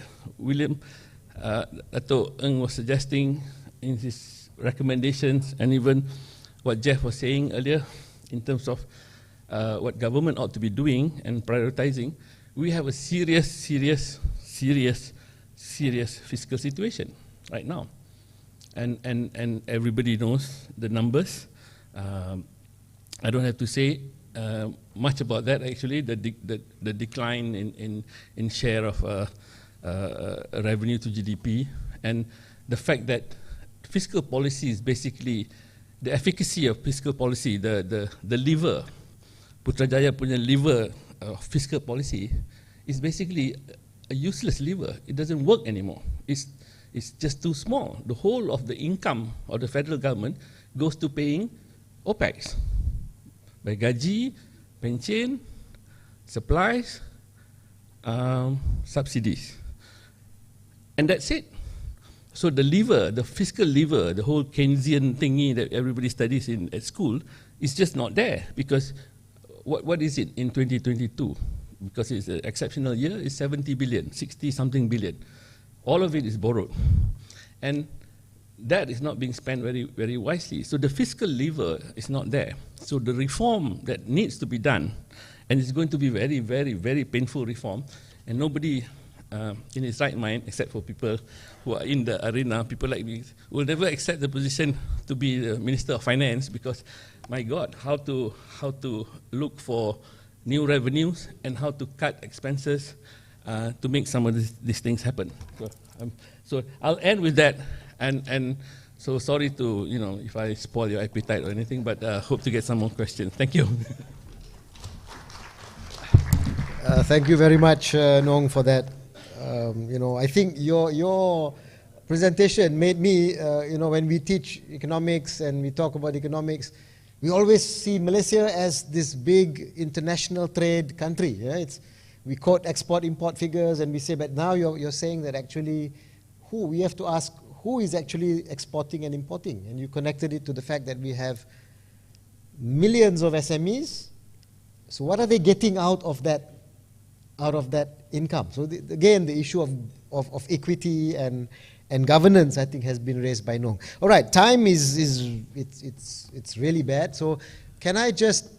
Dato Ng was suggesting in his recommendations, and even what Jeff was saying earlier in terms of what government ought to be doing and prioritizing, we have a serious fiscal situation right now. And everybody knows the numbers. I don't have to say much about that actually, the decline in share of revenue to GDP, and the fact that fiscal policy is basically the efficacy of fiscal policy, the lever, Putrajaya punya lever of fiscal policy is basically a useless lever. It doesn't work anymore. It's just too small. The whole of the income of the federal government goes to paying OPEX, by gaji, pension, supplies, subsidies. And that's it. So the lever, the fiscal lever, the whole Keynesian thingy that everybody studies at school is just not there, because what is it in 2022? Because it's an exceptional year, it's 70 billion, 60 something billion. All of it is borrowed. And that is not being spent very, very wisely. So the fiscal lever is not there. So the reform that needs to be done, and it's going to be very, very, very painful reform, and nobody in his right mind, except for people who are in the arena, people like me, will never accept the position to be the Minister of Finance, because, my God, how to look for new revenues and how to cut expenses to make some of these things happen. So I'll end with that, and so sorry to, if I spoil your appetite or anything, but hope to get some more questions. Thank you. Thank you very much, Nong, for that. I think your presentation made me, when we teach economics and we talk about economics, we always see Malaysia as this big international trade country. Yeah? We quote export-import figures and we say, but now you're saying that actually we have to ask who is actually exporting and importing. And you connected it to the fact that we have millions of SMEs. So what are they getting out of that income? So again, the issue of equity and governance, I think, has been raised by Nong. All right, time it's really bad. So can I just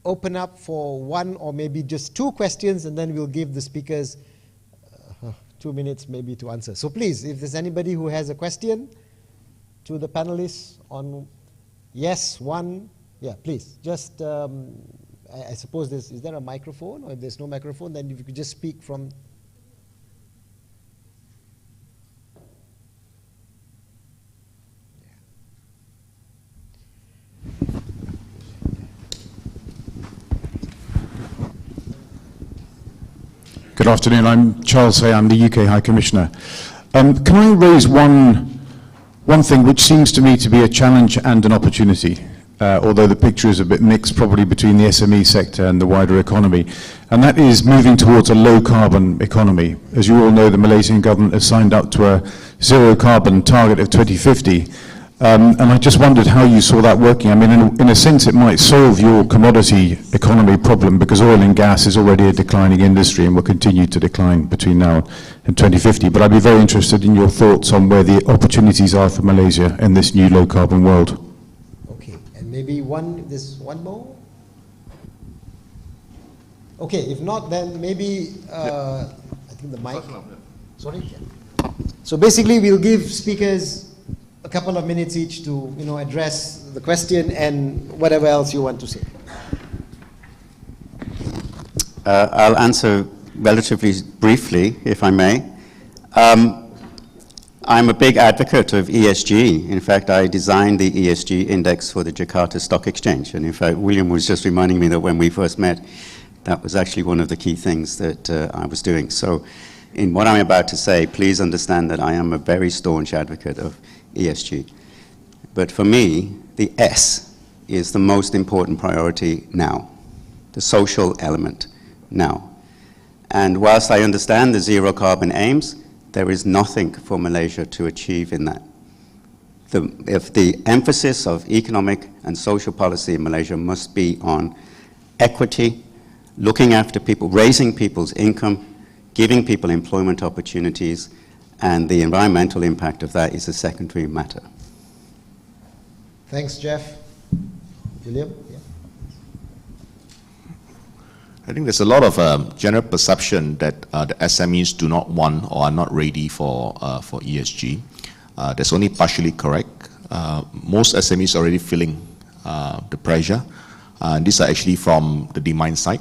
open up for one or maybe just two questions, and then we'll give the speakers 2 minutes maybe to answer. So please, if there's anybody who has a question to the panelists on, yes, one, yeah, please, just, I suppose is there a microphone, or if there's no microphone, then if you could just speak from. Good afternoon. I'm Charles Hay. I'm the UK High Commissioner. Can I raise one thing which seems to me to be a challenge and an opportunity? although the picture is a bit mixed probably between the SME sector and the wider economy, and that is moving towards a low-carbon economy. As you all know, the Malaysian government has signed up to a zero-carbon target of 2050, and I just wondered how you saw that working. I mean, in a sense, it might solve your commodity economy problem because oil and gas is already a declining industry and will continue to decline between now and 2050. But I'd be very interested in your thoughts on where the opportunities are for Malaysia in this new low-carbon world. Okay, and maybe one more? Okay, if not, then maybe, I think the mic. Sorry? So basically, we'll give speakers a couple of minutes each to, address the question and whatever else you want to say. I'll answer relatively briefly, if I may. I'm a big advocate of ESG. In fact, I designed the ESG index for the Jakarta Stock Exchange. And in fact, William was just reminding me that when we first met, that was actually one of the key things that I was doing. So in what I'm about to say, please understand that I am a very staunch advocate of ESG. But for me, the S is the most important priority now, the social element now. And whilst I understand the zero carbon aims, there is nothing for Malaysia to achieve in that. If the emphasis of economic and social policy in Malaysia must be on equity, looking after people, raising people's income, giving people employment opportunities, and the environmental impact of that is a secondary matter. Thanks, Jeff. William? Yeah. I think there's a lot of general perception that the SMEs do not want or are not ready for ESG. That's only partially correct. Most SMEs are already feeling the pressure. These are actually from the demand side,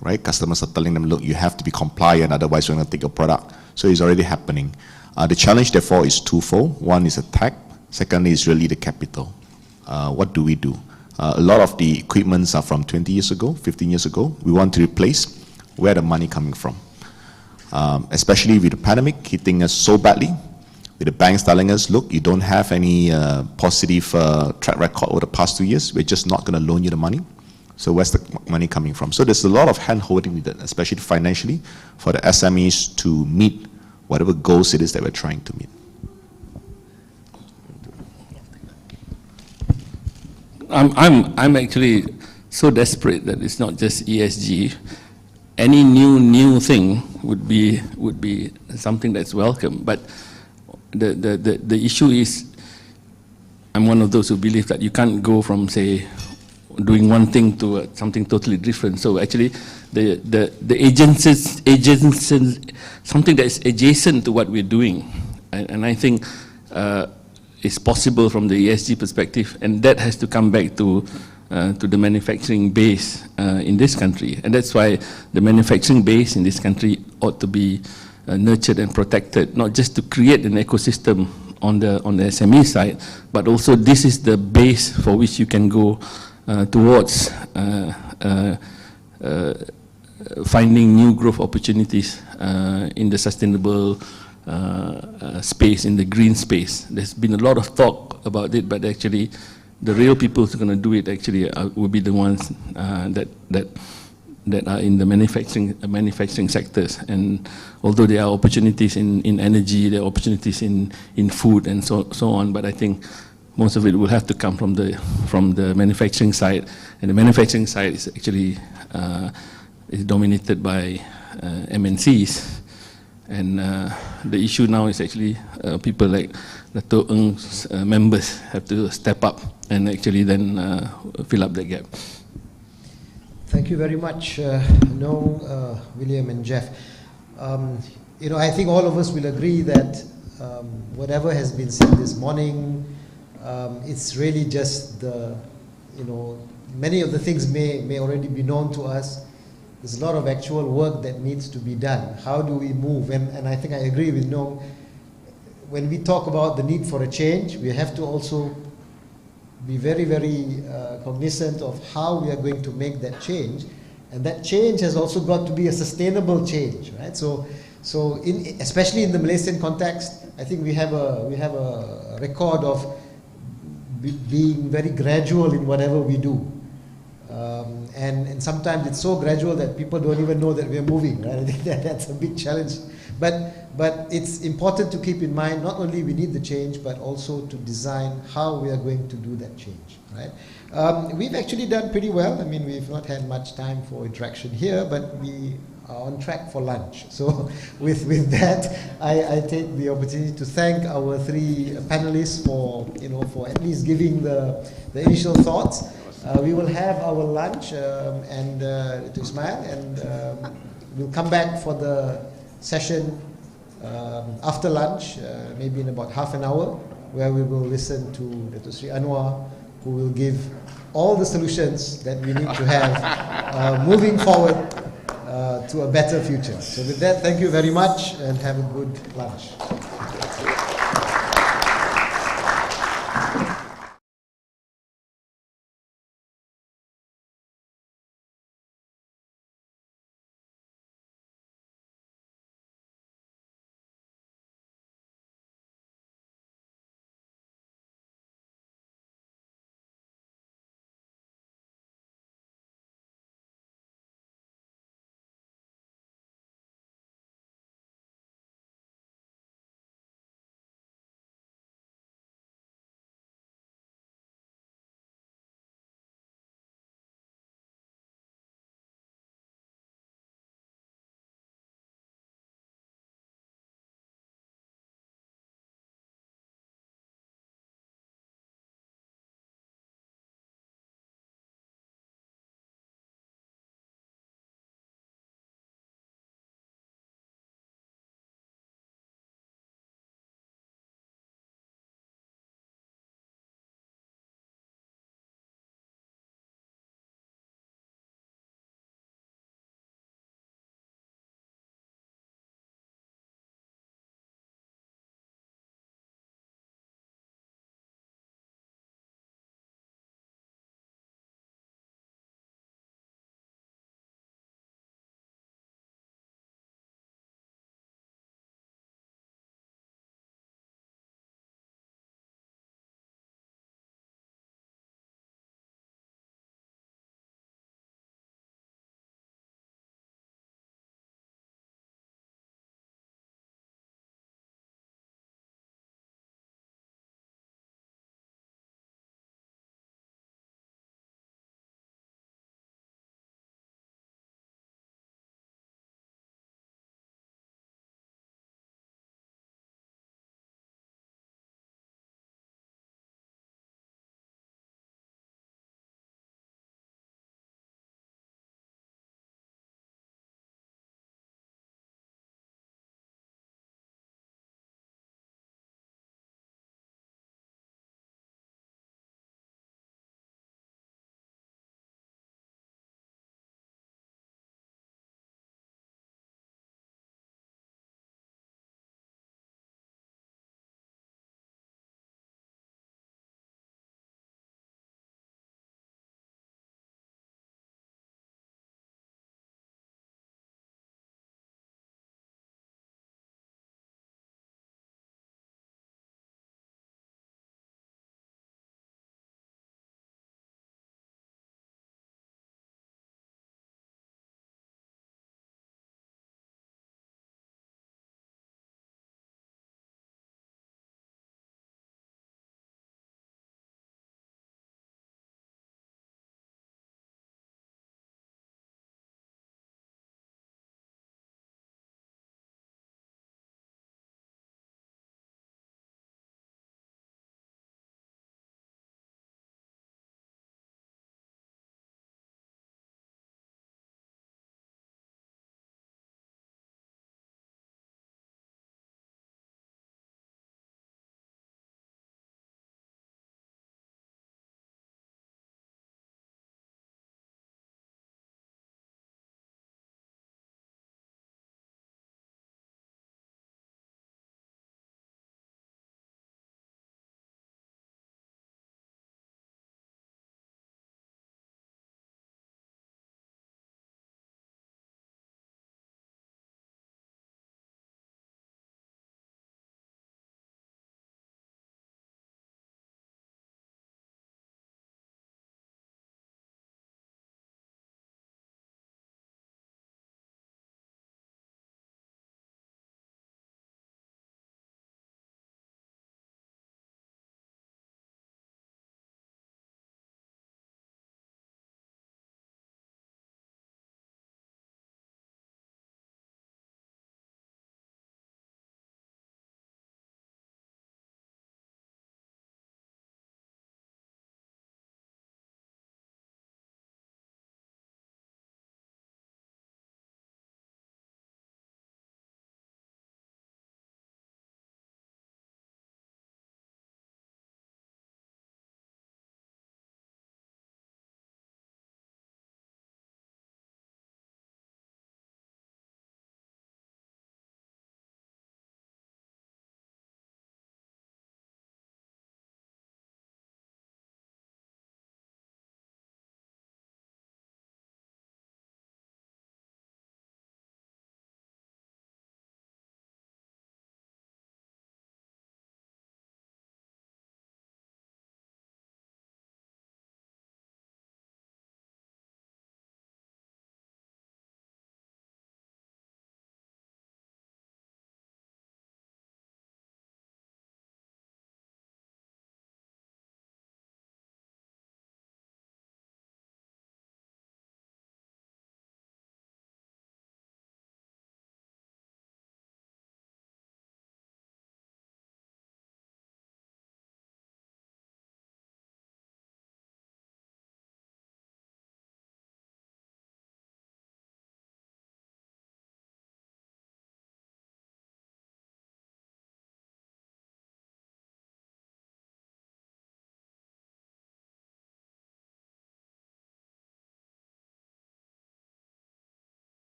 right? Customers are telling them, look, you have to be compliant, otherwise we're going to take your product. So it's already happening. The challenge, therefore, is twofold. One is a tech. Secondly is really the capital. What do we do? A lot of the equipments are from 20 years ago, 15 years ago. We want to replace. Where the money coming from? Especially with the pandemic hitting us so badly, with the banks telling us, look, you don't have any positive track record over the past 2 years. We're just not going to loan you the money. So where's the money coming from? So there's a lot of hand-holding needed, especially financially, for the SMEs to meet whatever goals it is that we're trying to meet. I'm actually so desperate that it's not just ESG. Any new thing would be something that's welcome. But the issue is, I'm one of those who believe that you can't go from, say, doing one thing to something totally different. So actually, the agencies, something that is adjacent to what we're doing, and I think it's possible from the ESG perspective, and that has to come back to the manufacturing base in this country, and that's why the manufacturing base in this country ought to be nurtured and protected, not just to create an ecosystem on the SME side, but also this is the base for which you can go towards finding new growth opportunities in the sustainable space, in the green space. There's been a lot of talk about it, but actually the real people who are going to do it actually will be the ones that are in the manufacturing sectors. And although there are opportunities in energy, there are opportunities in food and so on, but I think most of it will have to come from the manufacturing side, and the manufacturing side is actually is dominated by MNCs. And the issue now is actually people like Dato's members have to step up and actually then fill up the gap. Thank you very much, Nong, William and Jeff. I think all of us will agree that whatever has been said this morning, it's really just many of the things may already be known to us. There's a lot of actual work that needs to be done. How do we move? And I think I agree with Nong. When we talk about the need for a change, we have to also be very, very cognizant of how we are going to make that change. And that change has also got to be a sustainable change, right? So especially in the Malaysian context, I think we have a record of being very gradual in whatever we do. And sometimes it's so gradual that people don't even know that we're moving, right? I think that's a big challenge. But it's important to keep in mind, not only we need the change, but also to design how we are going to do that change, right? We've actually done pretty well. I mean, we've not had much time for interaction here, but we are on track for lunch. So with that, I take the opportunity to thank our three panelists for at least giving the initial thoughts. We will have our lunch and to Ismail, and we'll come back for the session after lunch, maybe in about half an hour, where we will listen to Dato Sri Anwar, who will give all the solutions that we need to have moving forward to a better future. So with that, thank you very much and have a good lunch.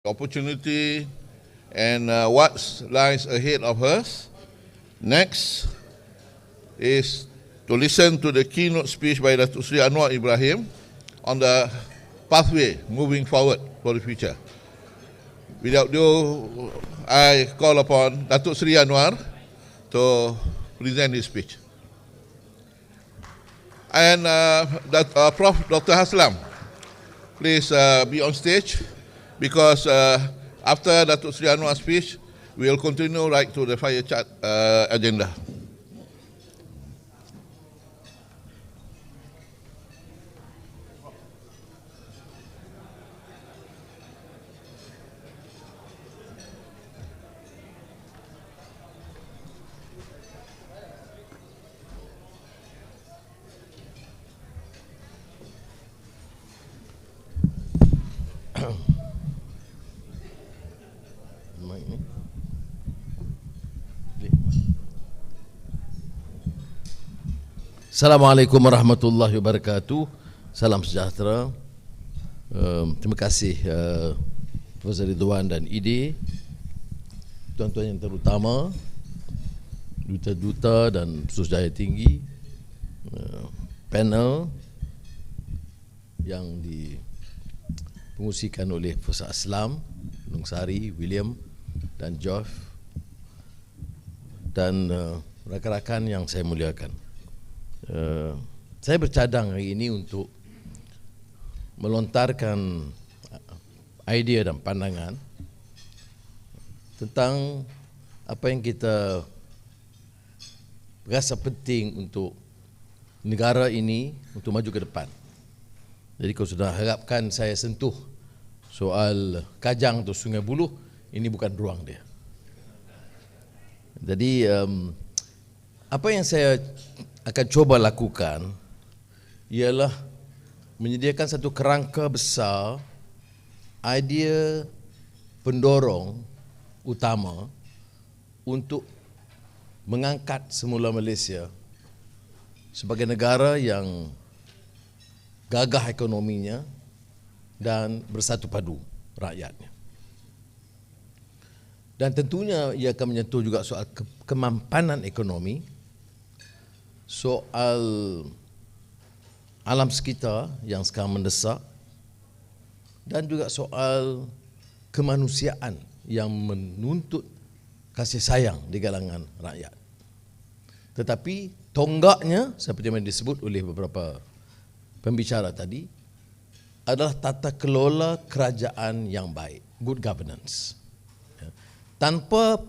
opportunity and what lies ahead of us. Next is to listen to the keynote speech by Datuk Seri Anwar Ibrahim on the pathway moving forward for the future. Without ado, I call upon Datuk Seri Anwar to present his speech. And Prof. Dr. Aslam, please be on stage, because after Datuk Seri Anwar's speech, we will continue right to the fire chat agenda. Assalamualaikum warahmatullahi wabarakatuh. Salam sejahtera. Terima kasih Profesor Ridwan dan ID, tuan-tuan yang terutama, duta-duta dan Susjaya tinggi, panel yang dipengusikan oleh Profesor Aslam, Nungsari, William dan Geoffrey, dan rakan-rakan yang saya muliakan. Saya bercadang hari ini untuk melontarkan idea dan pandangan tentang apa yang kita rasa penting untuk negara ini untuk maju ke depan. Jadi kalau sudah harapkan saya sentuh soal Kajang atau Sungai Buloh, ini bukan ruang dia. Jadi apa yang saya akan coba lakukan ialah menyediakan satu kerangka besar, idea pendorong utama untuk mengangkat semula Malaysia sebagai negara yang gagah ekonominya dan bersatu padu rakyatnya. Dan tentunya ia akan menyentuh juga soal kemampanan ekonomi, soal alam sekitar yang sekarang mendesak, dan juga soal kemanusiaan yang menuntut kasih sayang di kalangan rakyat. Tetapi tonggaknya, seperti yang disebut oleh beberapa pembicara tadi, adalah tata kelola kerajaan yang baik, good governance. Tanpa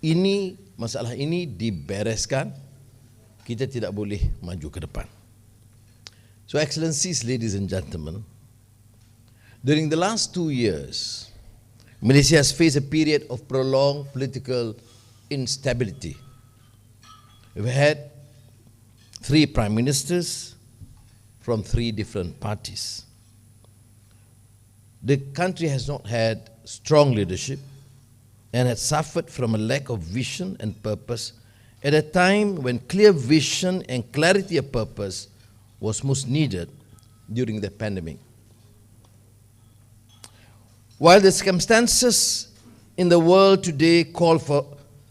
ini, masalah ini dibereskan, kita tidak boleh maju ke depan. So, Excellencies, ladies and gentlemen, during the last 2 years, Malaysia has faced a period of prolonged political instability. We've had 3 prime ministers from 3 different parties. The country has not had strong leadership and has suffered from a lack of vision and purpose at a time when clear vision and clarity of purpose was most needed during the pandemic. While the circumstances in the world today call for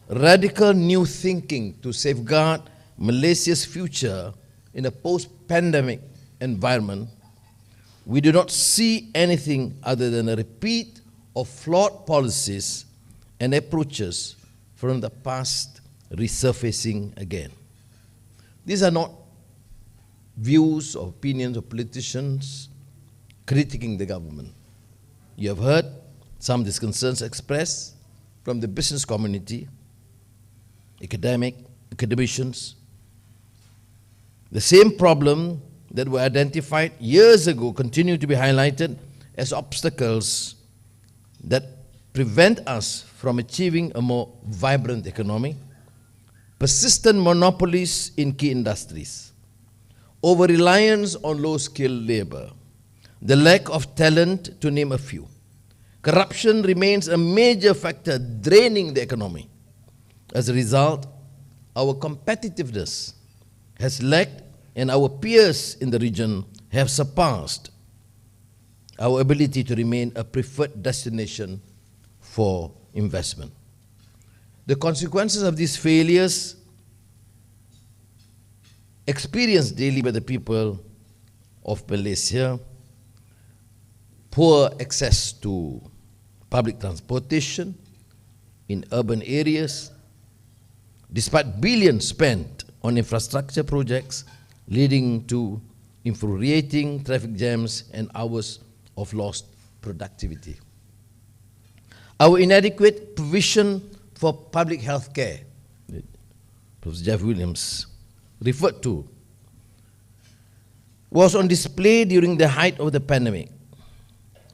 radical new thinking to safeguard Malaysia's future in a post-pandemic environment, we do not see anything other than a repeat of flawed policies and approaches from the past resurfacing again. These are not views or opinions of politicians critiquing the government. You have heard some of these concerns expressed from the business community, academicians. The same problem that were identified years ago continue to be highlighted as obstacles that prevent us from achieving a more vibrant economy. Persistent monopolies in key industries, over-reliance on low-skilled labor, the lack of talent, to name a few. Corruption remains a major factor draining the economy. As a result, our competitiveness has lagged and our peers in the region have surpassed our ability to remain a preferred destination for investment. The consequences of these failures experienced daily by the people of Malaysia: poor access to public transportation in urban areas, despite billions spent on infrastructure projects, leading to infuriating traffic jams and hours of lost productivity. Our inadequate provision for public health care, Professor Jeff Williams referred to, was on display during the height of the pandemic.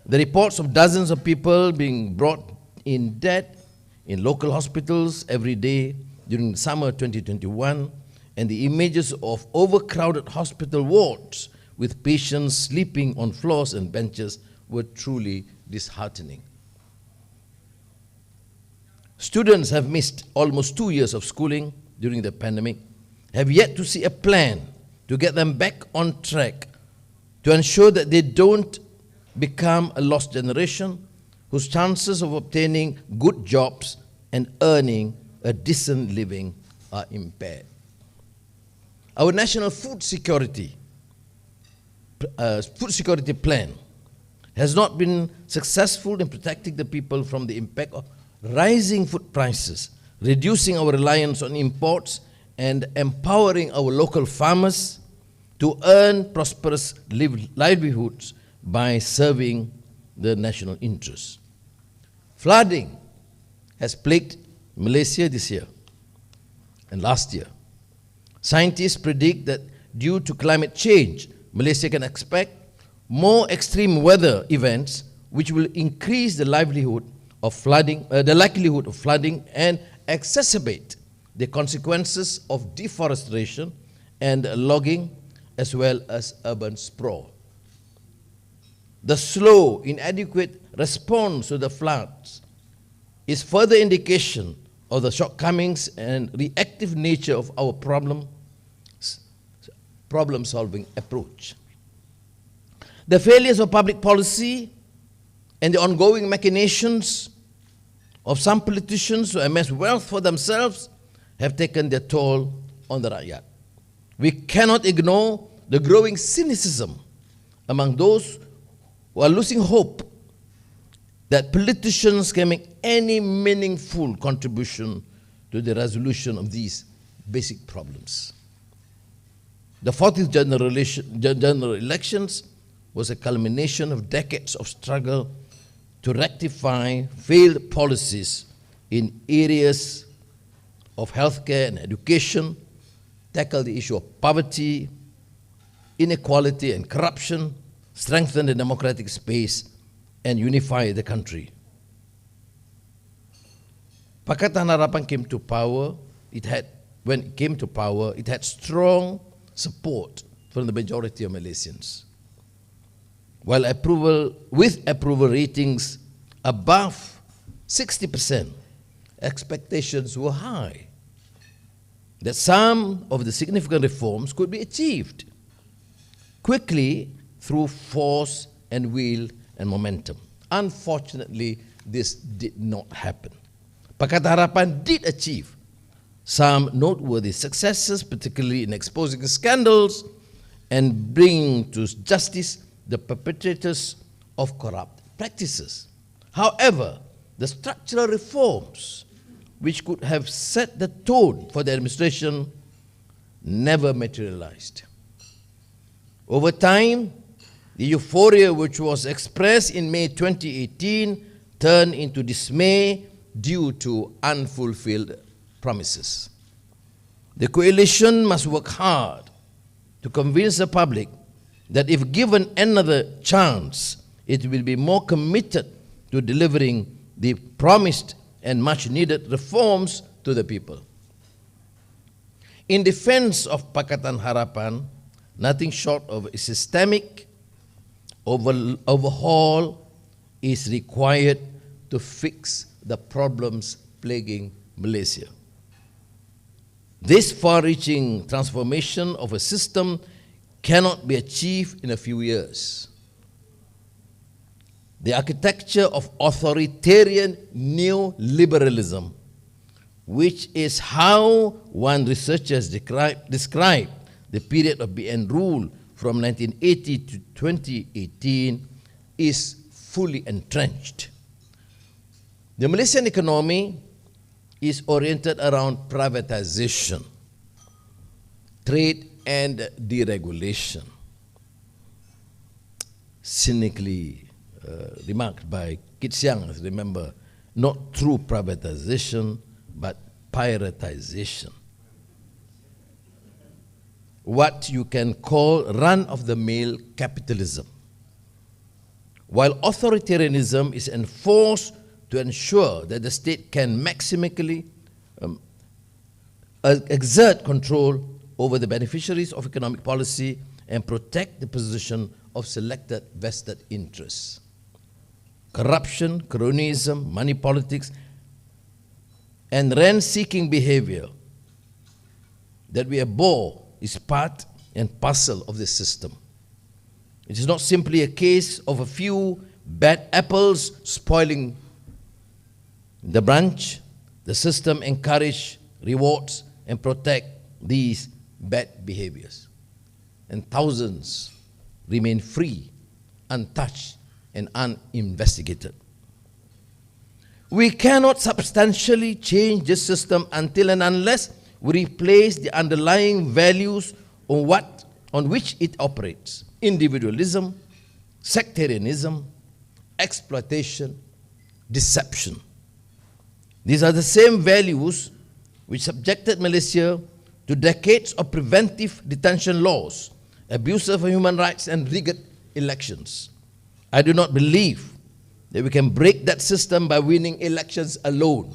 The reports of dozens of people being brought in dead in local hospitals every day during summer 2021, and the images of overcrowded hospital wards with patients sleeping on floors and benches were truly disheartening. Students have missed almost 2 years of schooling during the pandemic, have yet to see a plan to get them back on track to ensure that they don't become a lost generation whose chances of obtaining good jobs and earning a decent living are impaired. Our national food security plan has not been successful in protecting the people from the impact of rising food prices, reducing our reliance on imports, and empowering our local farmers to earn prosperous livelihoods by serving the national interests. Flooding has plagued Malaysia this year and last year. Scientists predict that due to climate change, Malaysia can expect more extreme weather events which will increase the likelihood of flooding and exacerbate the consequences of deforestation and logging, as well as urban sprawl. The slow, inadequate response to the floods is further indication of the shortcomings and reactive nature of our problem-solving approach. The failures of public policy and the ongoing machinations of some politicians who amass wealth for themselves have taken their toll on the rakyat. We cannot ignore the growing cynicism among those who are losing hope that politicians can make any meaningful contribution to the resolution of these basic problems. The 40th general elections was a culmination of decades of struggle to rectify failed policies in areas of healthcare and education, tackle the issue of poverty, inequality and corruption, strengthen the democratic space, and unify the country. Pakatan Harapan came to power. When it came to power, it had strong support from the majority of Malaysians. While with approval ratings above 60%, expectations were high that some of the significant reforms could be achieved quickly through force and will and momentum. Unfortunately, this did not happen. Pakatan Harapan did achieve some noteworthy successes, particularly in exposing scandals and bringing to justice the perpetrators of corrupt practices. However, the structural reforms which could have set the tone for the administration never materialized. Over time, the euphoria which was expressed in May 2018 turned into dismay due to unfulfilled promises. The coalition must work hard to convince the public that if given another chance, it will be more committed to delivering the promised and much needed reforms to the people. In defense of Pakatan Harapan, nothing short of a systemic overhaul is required to fix the problems plaguing Malaysia. This far-reaching transformation of a system cannot be achieved in a few years. the architecture of authoritarian Neo-Liberalism, which is how one researcher has described the period of BN rule from 1980 to 2018, is fully entrenched. The Malaysian economy is oriented around privatization, trade and deregulation. Cynically remarked by Kit Siang, remember, not through privatization, but privatization. What you can call run-of-the-mill capitalism. While authoritarianism is enforced to ensure that the state can maximally exert control over the beneficiaries of economic policy and protect the position of selected vested interests. Corruption, cronyism, money politics, and rent-seeking behavior that we abhor is part and parcel of this system. It is not simply a case of a few bad apples spoiling the branch. The system encourages, rewards, and protects these bad behaviors. And thousands remain free, untouched, and uninvestigated. We cannot substantially change this system until and unless we replace the underlying values on which it operates: individualism, sectarianism, exploitation, deception. These are the same values which subjected Malaysia to decades of preventive detention laws, abuse of human rights, and rigged elections. I do not believe that we can break that system by winning elections alone.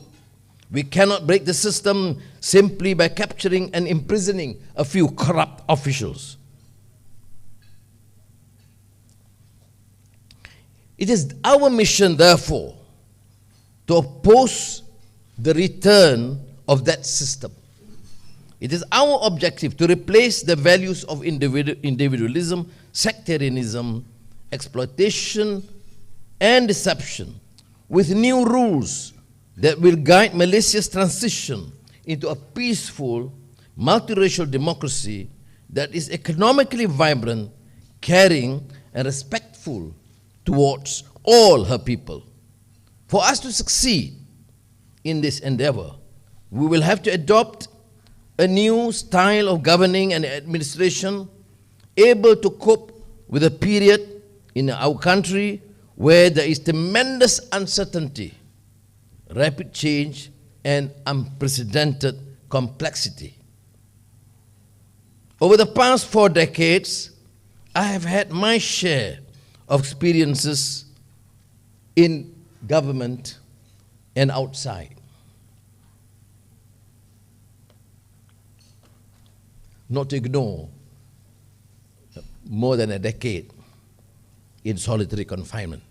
We cannot break the system simply by capturing and imprisoning a few corrupt officials. It is our mission, therefore, to oppose the return of that system. It is our objective to replace the values of individualism, sectarianism, exploitation, and deception with new rules that will guide Malaysia's transition into a peaceful, multiracial democracy that is economically vibrant, caring, and respectful towards all her people. For us to succeed in this endeavor, we will have to adopt a new style of governing and administration able to cope with a period in our country where there is tremendous uncertainty, rapid change, and unprecedented complexity. Over the past 4 decades, I have had my share of experiences in government and outside. Not to ignore more than a decade in solitary confinement.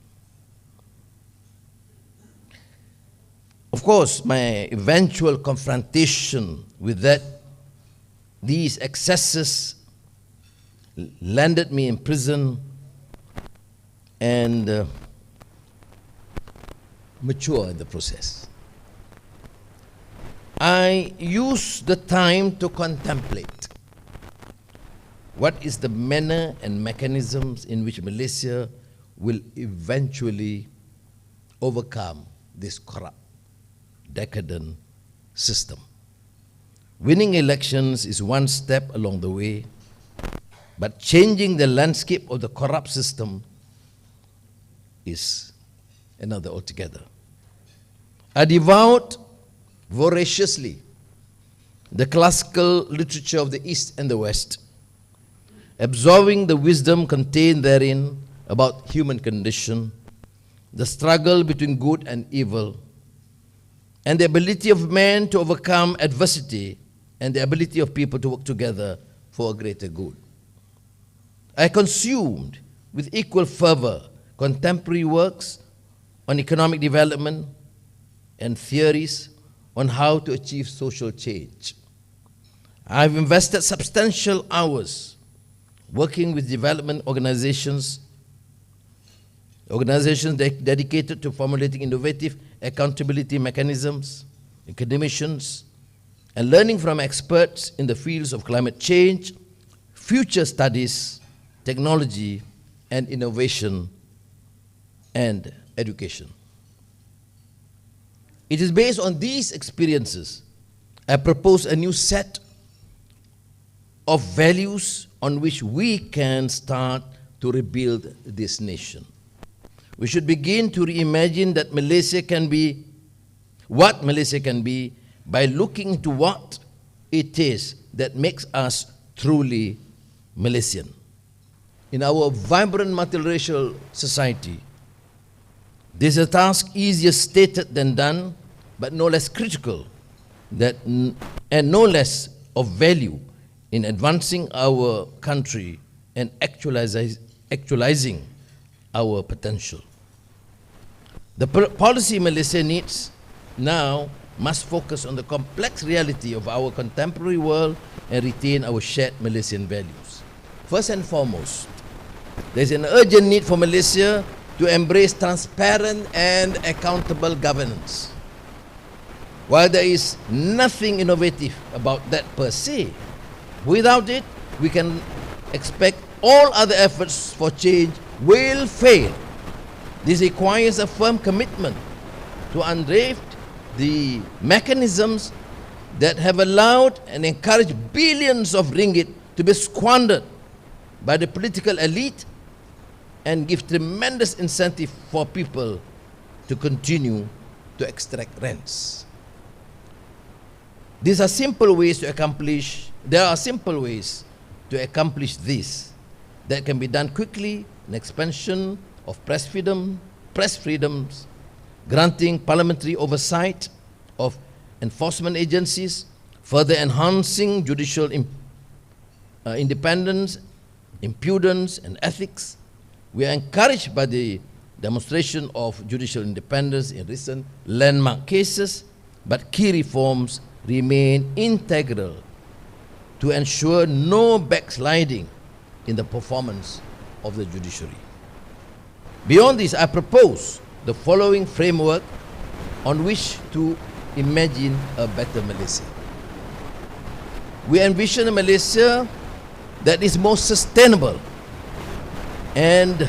Of course, my eventual confrontation with these excesses landed me in prison and mature in the process. I used the time to contemplate what is the manner and mechanisms in which Malaysia will eventually overcome this corrupt, decadent system. Winning elections is one step along the way, but changing the landscape of the corrupt system is another altogether. I devoured voraciously the classical literature of the East and the West, absorbing the wisdom contained therein about human condition, the struggle between good and evil, and the ability of man to overcome adversity and the ability of people to work together for a greater good. I consumed with equal fervor contemporary works on economic development and theories on how to achieve social change. I've invested substantial hours working with development organizations organizations dedicated to formulating innovative accountability mechanisms, academicians, and learning from experts in the fields of climate change, future studies, technology, and innovation and education. It is based on these experiences I propose a new set of values on which we can start to rebuild this nation. We should begin to reimagine that Malaysia can be, what Malaysia can be, by looking to what it is that makes us truly Malaysian. In our vibrant multiracial society, this is a task easier stated than done, but no less critical and no less of value in advancing our country and actualizing our potential. The policy Malaysia needs now must focus on the complex reality of our contemporary world and retain our shared Malaysian values. First and foremost, there is an urgent need for Malaysia to embrace transparent and accountable governance. While there is nothing innovative about that per se, without it, we can expect all other efforts for change will fail. This requires a firm commitment to unravel the mechanisms that have allowed and encouraged billions of ringgit to be squandered by the political elite and give tremendous incentive for people to continue to extract rents. There are simple ways to accomplish this that can be done quickly: an expansion of press freedoms, granting parliamentary oversight of enforcement agencies, further enhancing judicial independence, impudence, and ethics. We are encouraged by the demonstration of judicial independence in recent landmark cases, but key reforms remain integral to ensure no backsliding in the performance of the judiciary. Beyond this, I propose the following framework on which to imagine a better Malaysia. We envision a Malaysia that is more sustainable and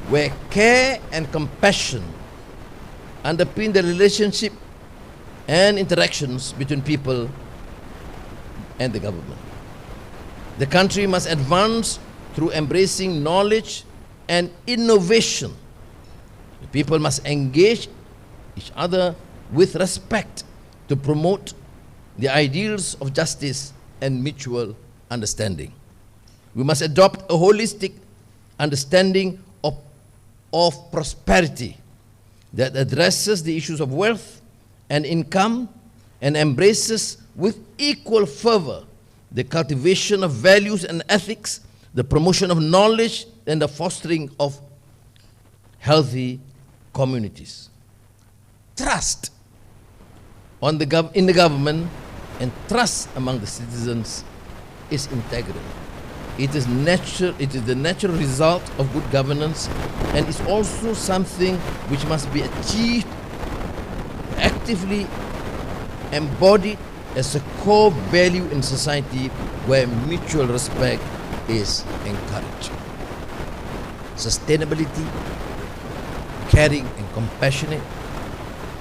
where care and compassion underpin the relationship and interactions between people and the government. The country must advance through embracing knowledge and innovation. The people must engage each other with respect to promote the ideals of justice and mutual understanding. We must adopt a holistic understanding of prosperity that addresses the issues of wealth and income and embraces with equal fervor the cultivation of values and ethics, the promotion of knowledge, and the fostering of healthy communities. Trust in the government and trust among the citizens is integral. It is the natural result of good governance, and is also something which must be achieved, actively embodied as a core value in society where mutual respect is encouraged. Sustainability, caring and compassionate,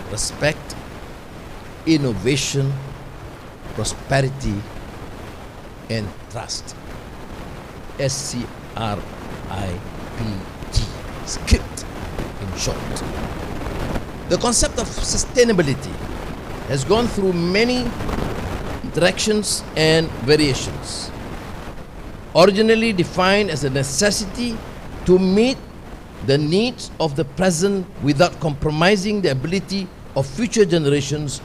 respect, innovation, prosperity, and trust. SCRIPT, script in short. The concept of sustainability has gone through many iterations and variations. Originally defined as a necessity to meet the needs of the present without compromising the ability of future generations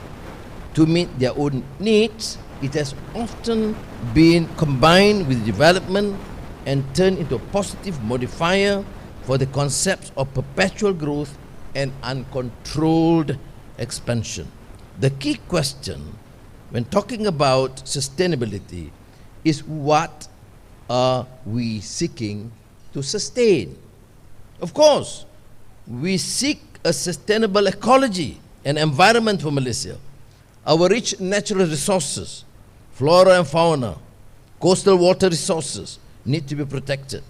to meet their own needs, it has often been combined with development and turned into a positive modifier for the concepts of perpetual growth and uncontrolled expansion. The key question when talking about sustainability is what are we seeking to sustain? Of course, we seek a sustainable ecology and environment for Malaysia. Our rich natural resources, flora and fauna, coastal water resources need to be protected,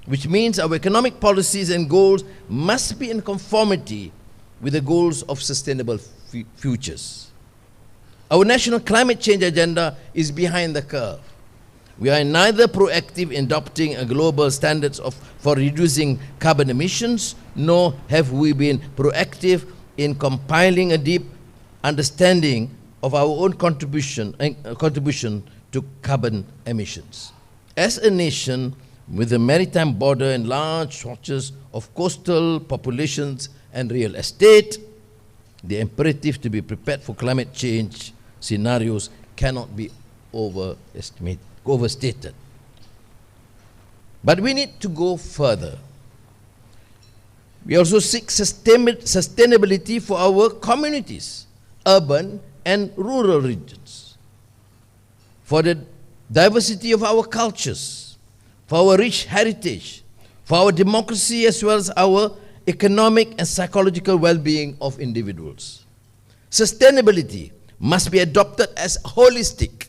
which means our economic policies and goals must be in conformity with the goals of sustainable futures. Our national climate change agenda is behind the curve. We are neither proactive in adopting a global standards for reducing carbon emissions, nor have we been proactive in compiling a deep understanding of our own contribution to carbon emissions. As a nation with a maritime border and large swatches of coastal populations and real estate, the imperative to be prepared for climate change scenarios cannot be overstated. But we need to go further. We also seek sustainability for our communities, urban and rural regions, for the diversity of our cultures, for our rich heritage, for our democracy, as well as our economic and psychological well-being of individuals. Sustainability must be adopted as a holistic,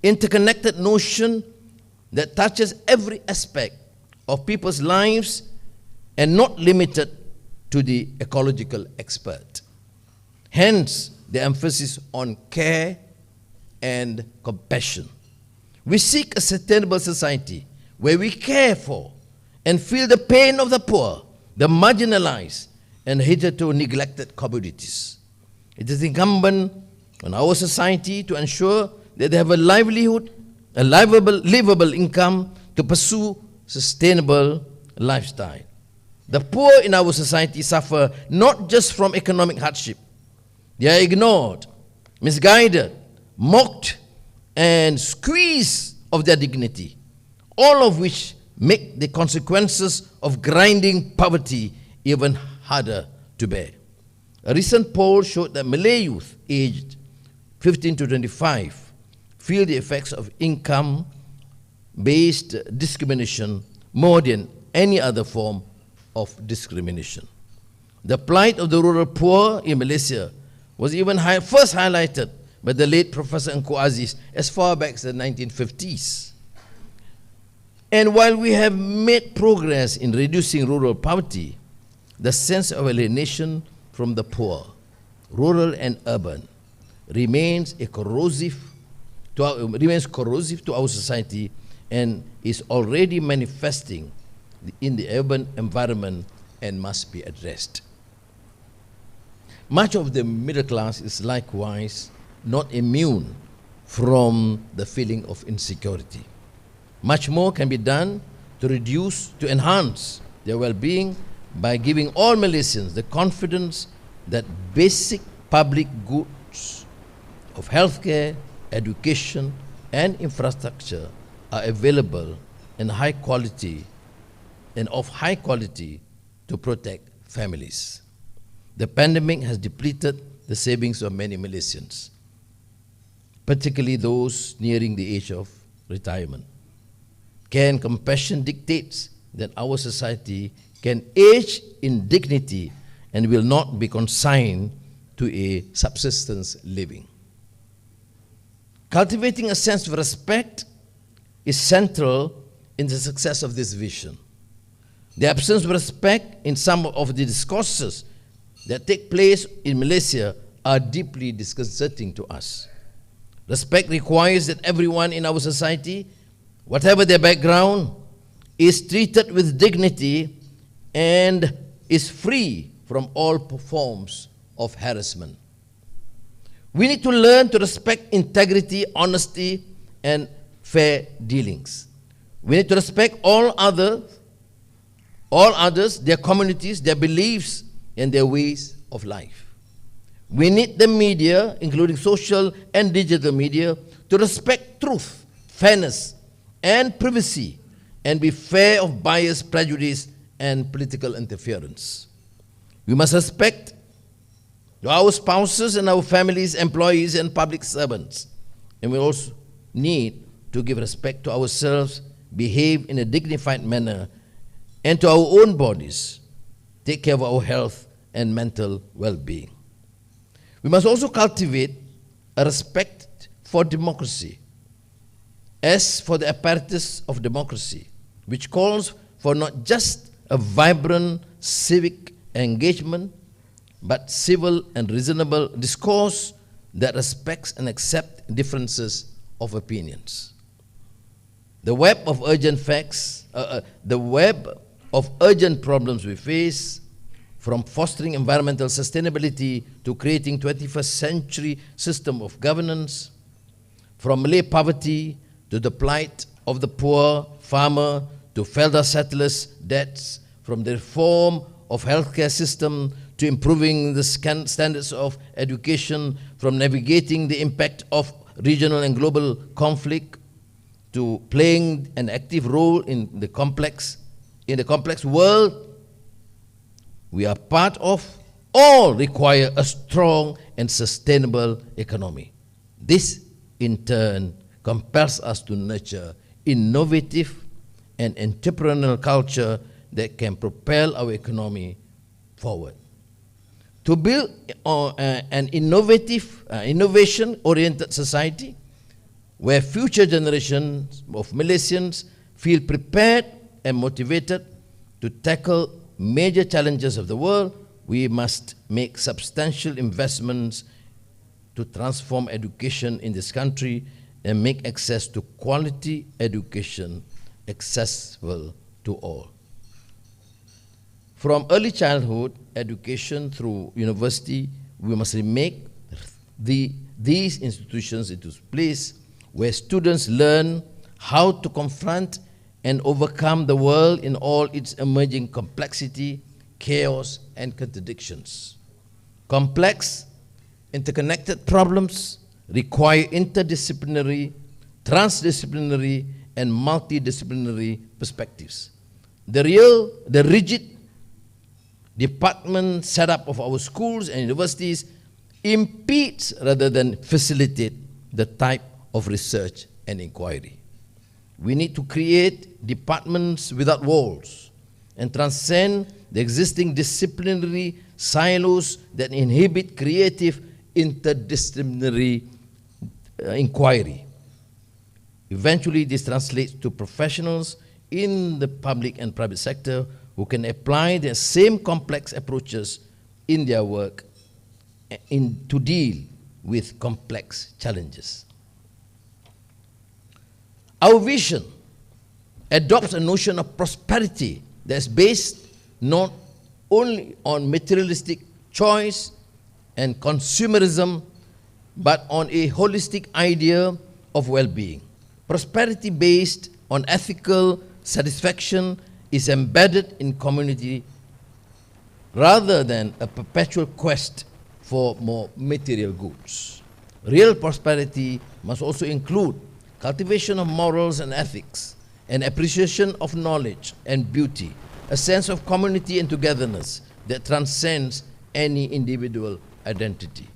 interconnected notion that touches every aspect of people's lives and not limited to the ecological expert. Hence, the emphasis on care and compassion. We seek a sustainable society where we care for and feel the pain of the poor, the marginalized, and hitherto neglected communities. It is incumbent on our society to ensure that they have a livelihood, a livable income to pursue sustainable lifestyle. The poor in our society suffer not just from economic hardship. They are ignored, misguided, mocked, and squeezed of their dignity, all of which make the consequences of grinding poverty even harder to bear. A recent poll showed that Malay youth aged 15 to 25 feel the effects of income-based discrimination more than any other form of discrimination. The plight of the rural poor in Malaysia was even first highlighted by the late Professor Engku Aziz as far back as the 1950s. And while we have made progress in reducing rural poverty, the sense of alienation from the poor, rural and urban, remains corrosive to our society and is already manifesting in the urban environment and must be addressed. Much of the middle class is likewise not immune from the feeling of insecurity. Much more can be done to enhance their well-being by giving all Malaysians the confidence that basic public goods of healthcare, education, and infrastructure are available in high quality and of high quality to protect families. The pandemic has depleted the savings of many Malaysians, particularly those nearing the age of retirement. Care and compassion dictates that our society can age in dignity and will not be consigned to a subsistence living. Cultivating a sense of respect is central in the success of this vision. The absence of respect in some of the discourses that take place in Malaysia are deeply disconcerting to us. Respect requires that everyone in our society, whatever their background, is treated with dignity and is free from all forms of harassment. We need to learn to respect integrity, honesty, and fair dealings. We need to respect all others, their communities, their beliefs, and their ways of life. We need the media, including social and digital media, to respect truth, fairness, and privacy, and be fair of bias, prejudice, and political interference. We must respect our spouses and our families, employees, and public servants. And we also need to give respect to ourselves, behave in a dignified manner, and to our own bodies, take care of our health and mental well-being. We must also cultivate a respect for democracy, as for the apparatus of democracy, which calls for not just a vibrant civic engagement, but civil and reasonable discourse that respects and accepts differences of opinions. The web of urgent problems we face, from fostering environmental sustainability to creating 21st century system of governance, from Malay poverty to the plight of the poor farmer to Felda settlers' debts, from the reform of healthcare system to improving the standards of education, from navigating the impact of regional and global conflict to playing an active role in the complex world we are part of, all require a strong and sustainable economy. This, in turn, compels us to nurture innovative and entrepreneurial culture that can propel our economy forward. To build an innovative, innovation-oriented society where future generations of Malaysians feel prepared and motivated to tackle major challenges of the world, we must make substantial investments to transform education in this country and make access to quality education accessible to all. From early childhood education through university, we must make these institutions into place where students learn how to confront and overcome the world in all its emerging complexity, chaos, and contradictions. Complex, interconnected problems require interdisciplinary, transdisciplinary, and multidisciplinary perspectives. The rigid department setup of our schools and universities impedes rather than facilitate the type of research and inquiry. We need to create departments without walls and transcend the existing disciplinary silos that inhibit creative interdisciplinary inquiry. Eventually, this translates to professionals in the public and private sector who can apply the same complex approaches in their work to deal with complex challenges. Our vision adopts a notion of prosperity that is based not only on materialistic choice and consumerism, but on a holistic idea of well-being. Prosperity based on ethical satisfaction is embedded in community rather than a perpetual quest for more material goods. Real prosperity must also include cultivation of morals and ethics, an appreciation of knowledge and beauty, a sense of community and togetherness that transcends any individual identity.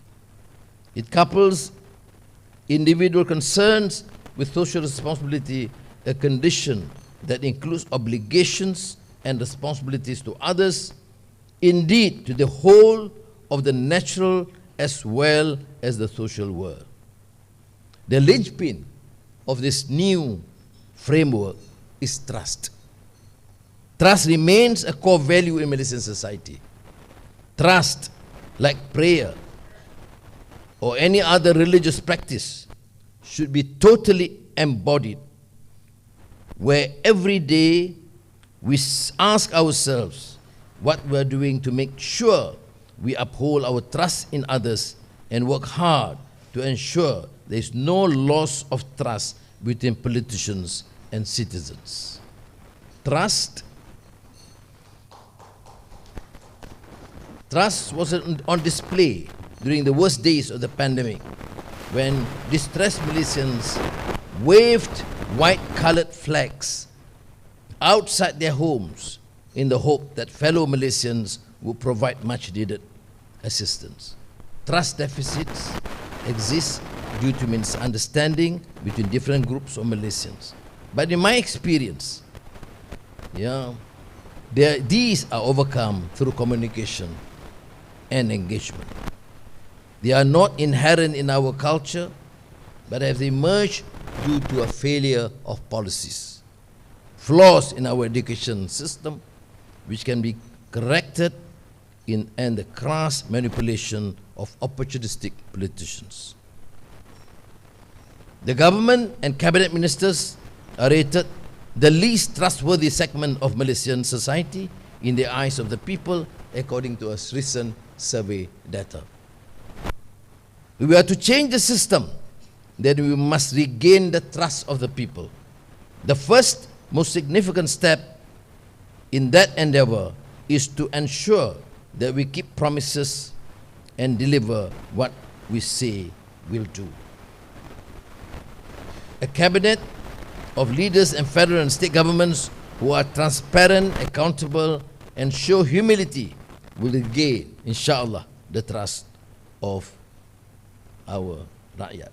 It couples individual concerns with social responsibility, a condition that includes obligations and responsibilities to others, indeed to the whole of the natural as well as the social world. The linchpin of this new framework is trust. Trust remains a core value in Malaysian society. Trust, like prayer or any other religious practice, should be totally embodied, where every day we ask ourselves what we are doing to make sure we uphold our trust in others and work hard to ensure there is no loss of trust between politicians and citizens. Trust was on display during the worst days of the pandemic, when distressed Malaysians waved white-colored flags outside their homes in the hope that fellow Malaysians would provide much-needed assistance. Trust deficits exist due to misunderstanding between different groups of Malaysians. But in my experience, These are overcome through communication and engagement. They are not inherent in our culture, but have emerged due to a failure of policies, flaws in our education system, which can be corrected and the crass manipulation of opportunistic politicians. The government and cabinet ministers are rated the least trustworthy segment of Malaysian society in the eyes of the people, according to a recent survey data. If we are to change the system, then we must regain the trust of the people. The first most significant step in that endeavor is to ensure that we keep promises and deliver what we say we'll do. A cabinet of leaders and federal and state governments who are transparent, accountable, and show humility will regain, inshallah, the trust of our rakyat.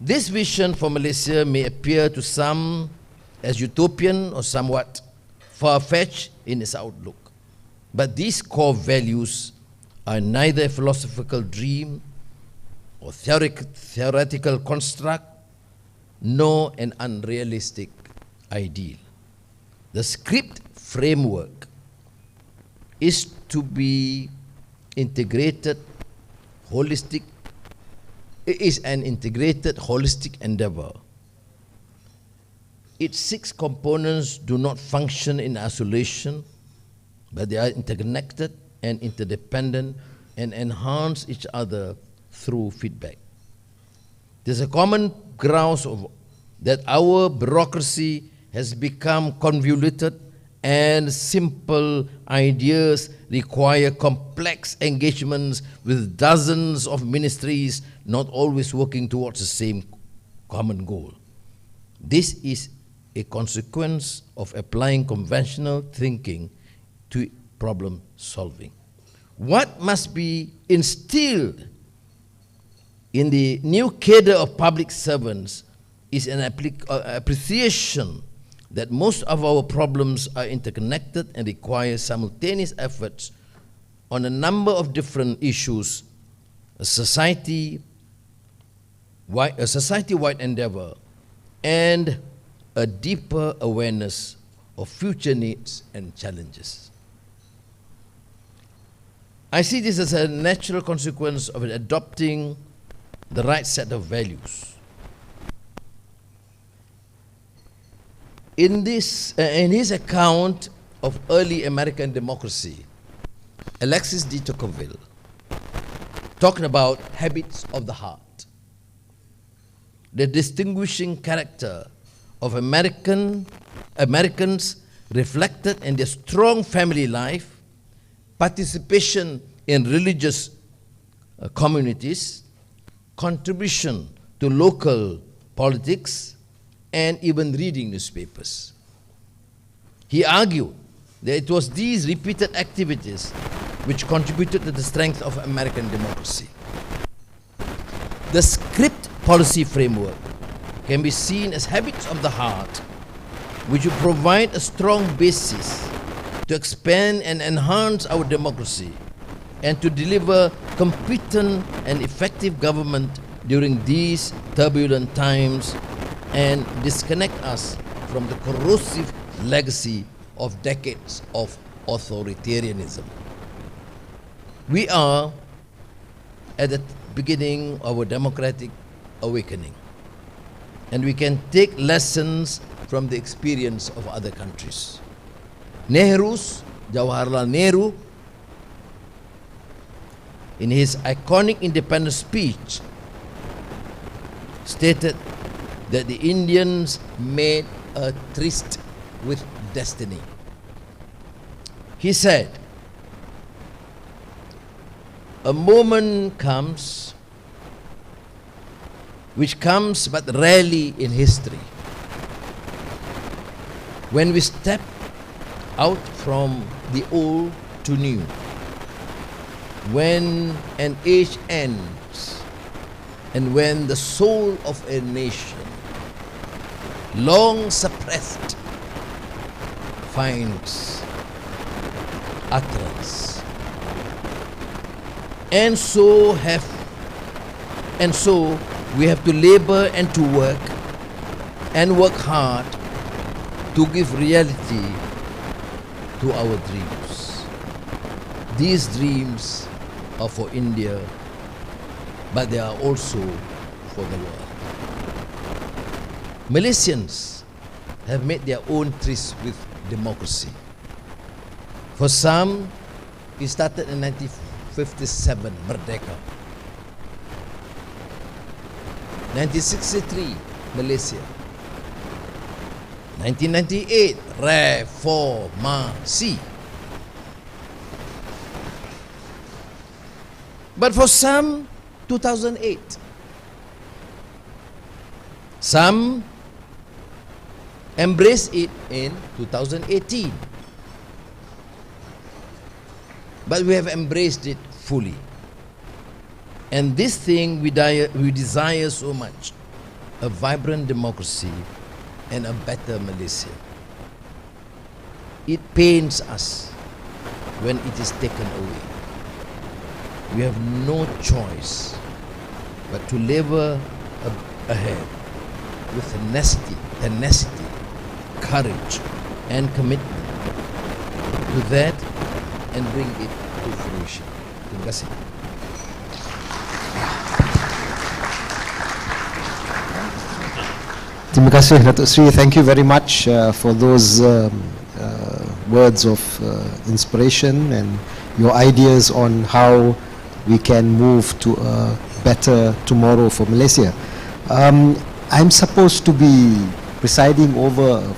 This vision for Malaysia may appear to some as utopian or somewhat far-fetched in its outlook, but these core values are neither a philosophical dream or theoretical construct, nor an unrealistic ideal. The script framework is to be integrated, holistic. It is an integrated, holistic endeavor. Its 6 components do not function in isolation, but they are interconnected and interdependent and enhance each other through feedback. There's a common grounds of that our bureaucracy has become convoluted and simple ideas require complex engagements with dozens of ministries not always working towards the same common goal. This is a consequence of applying conventional thinking to problem solving. What must be instilled in the new cadre of public servants is an appreciation that most of our problems are interconnected and require simultaneous efforts on a number of different issues, a society-wide endeavor, and a deeper awareness of future needs and challenges. I see this as a natural consequence of adopting the right set of values. In his account of early American democracy, Alexis de Tocqueville, talking about habits of the heart, the distinguishing character of Americans reflected in their strong family life, participation in religious communities, contribution to local politics, and even reading newspapers. He argued that it was these repeated activities which contributed to the strength of American democracy. The script policy framework can be seen as habits of the heart, which will provide a strong basis to expand and enhance our democracy and to deliver competent and effective government during these turbulent times and disconnect us from the corrosive legacy of decades of authoritarianism. We are at the beginning of our democratic awakening, and we can take lessons from the experience of other countries. Jawaharlal Nehru, in his iconic independence speech, stated that the Indians made a tryst with destiny. He said, "A moment comes, which comes but rarely in history, when we step out from the old to new, when an age ends, and when the soul of a nation, long suppressed, finds utterance. And so we have to labor and to work hard to give reality to our dreams. These dreams are for India, but they are also for the world. Malaysians have made their own tryst with democracy. For some, it started in 1957, Merdeka. 1963, Malaysia. 1998, Reformasi. But for some, 2008. Some embrace it in 2018. But we have embraced it fully. And this thing we desire so much, a vibrant democracy and a better Malaysia. It pains us when it is taken away. We have no choice but to labor ahead with tenacity, courage and commitment to that and bring it to fruition. Terima kasih. Terima kasih, Datuk Seri. Thank you very much for those words of inspiration and your ideas on how we can move to a better tomorrow for Malaysia. I'm supposed to be presiding over a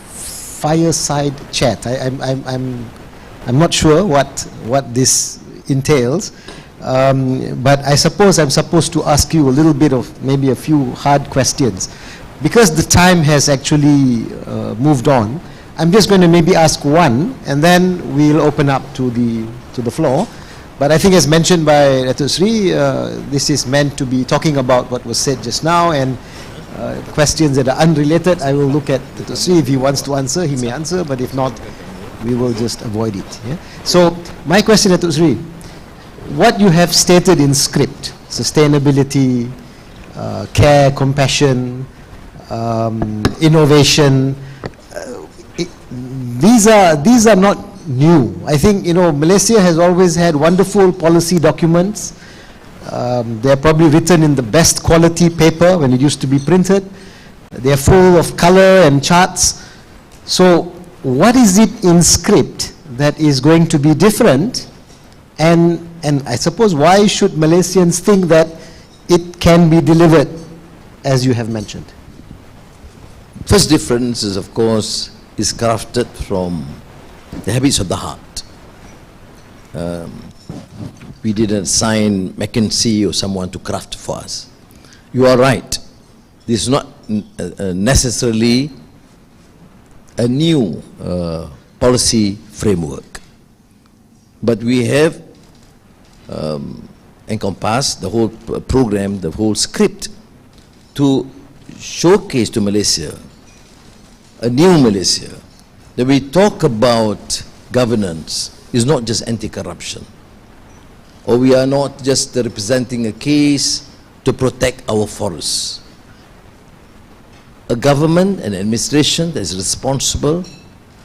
fireside chat. I'm not sure what this entails, but I suppose I'm supposed to ask you a little bit of maybe a few hard questions. Because the time has actually moved on, I'm just going to maybe ask one, and then we'll open up to the floor. But I think, as mentioned by Datuk Seri, this is meant to be talking about what was said just now, and questions that are unrelated, I will look at Datuk Seri. If he wants to answer, he may answer, but if not, we will just avoid it. Yeah? So, my question, Datuk Seri, what you have stated in script, sustainability, care, compassion, innovation, these are not new. I think, Malaysia has always had wonderful policy documents. They are probably written in the best quality paper when it used to be printed. They are full of color and charts. So what is it in script that is going to be different? And I suppose, why should Malaysians think that it can be delivered as you have mentioned? First difference is, of course, is crafted from the habits of the heart. We didn't assign McKinsey or someone to craft for us. You are right. This is not necessarily a new policy framework. But we have encompassed the whole program, the whole script, to showcase to Malaysia a new Malaysia. That we talk about governance is not just anti-corruption, or we are not just representing a case to protect our forests. A government and administration that is responsible,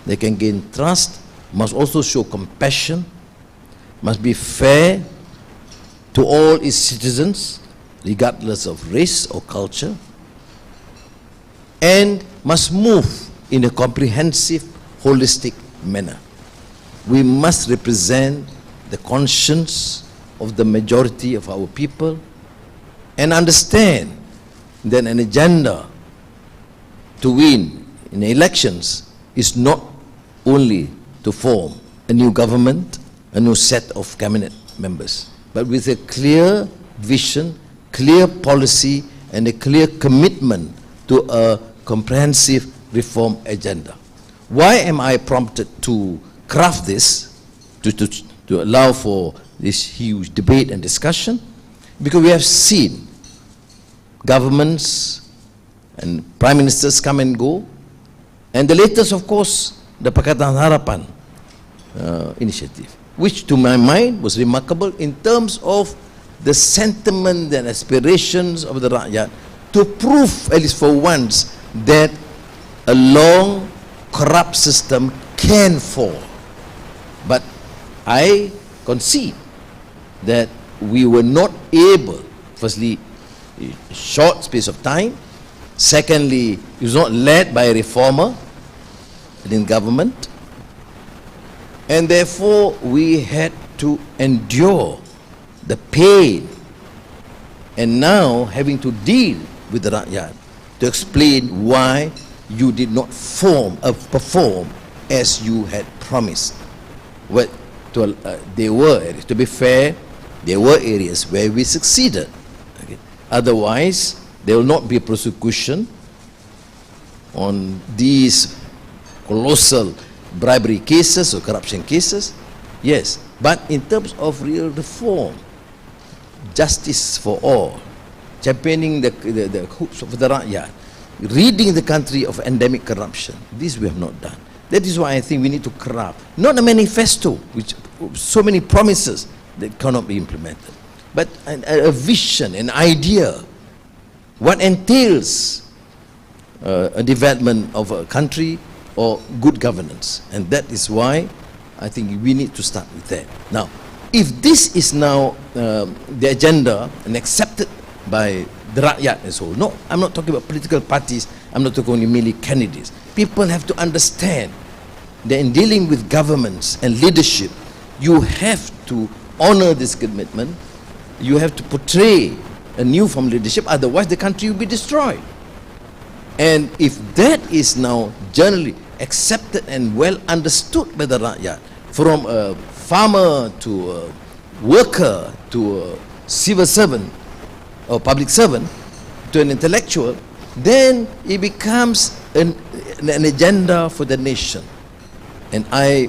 they can gain trust, must also show compassion, must be fair to all its citizens, regardless of race or culture, and must move in a comprehensive, holistic manner. We must represent the conscience of the majority of our people and understand that an agenda to win in elections is not only to form a new government, a new set of cabinet members, but with a clear vision, clear policy, and a clear commitment to a comprehensive reform agenda. Why am I prompted to craft this, to allow for this huge debate and discussion? Because we have seen governments and prime ministers come and go, and the latest, of course, the Pakatan Harapan initiative, which to my mind was remarkable in terms of the sentiment and aspirations of the Rakyat to prove, at least for once, that a long, corrupt system can fall. But I concede that we were not able, firstly, a short space of time, secondly, it was not led by a reformer in government, and therefore we had to endure the pain, and now having to deal with the Rakyat to explain why you did not perform as you had promised. Well, there were areas, to be fair, there were areas where we succeeded. Okay. Otherwise, there will not be a prosecution on these colossal bribery cases or corruption cases. Yes, but in terms of real reform, justice for all, championing the hopes of the Rakyat, ridding the country of endemic corruption, this we have not done. That is why I think we need to craft, not a manifesto, which so many promises that cannot be implemented, but a vision, an idea, what entails a development of a country or good governance. And that is why I think we need to start with that. Now, if this is now the agenda and accepted by the Rakyat as a whole, no, I'm not talking about political parties, I'm not talking only merely candidates. People have to understand that in dealing with governments and leadership, you have to honor this commitment, you have to portray a new form of leadership, otherwise the country will be destroyed. And if that is now generally accepted and well understood by the Rakyat, from a farmer to a worker to a civil servant or public servant to an intellectual, then it becomes an agenda for the nation. And I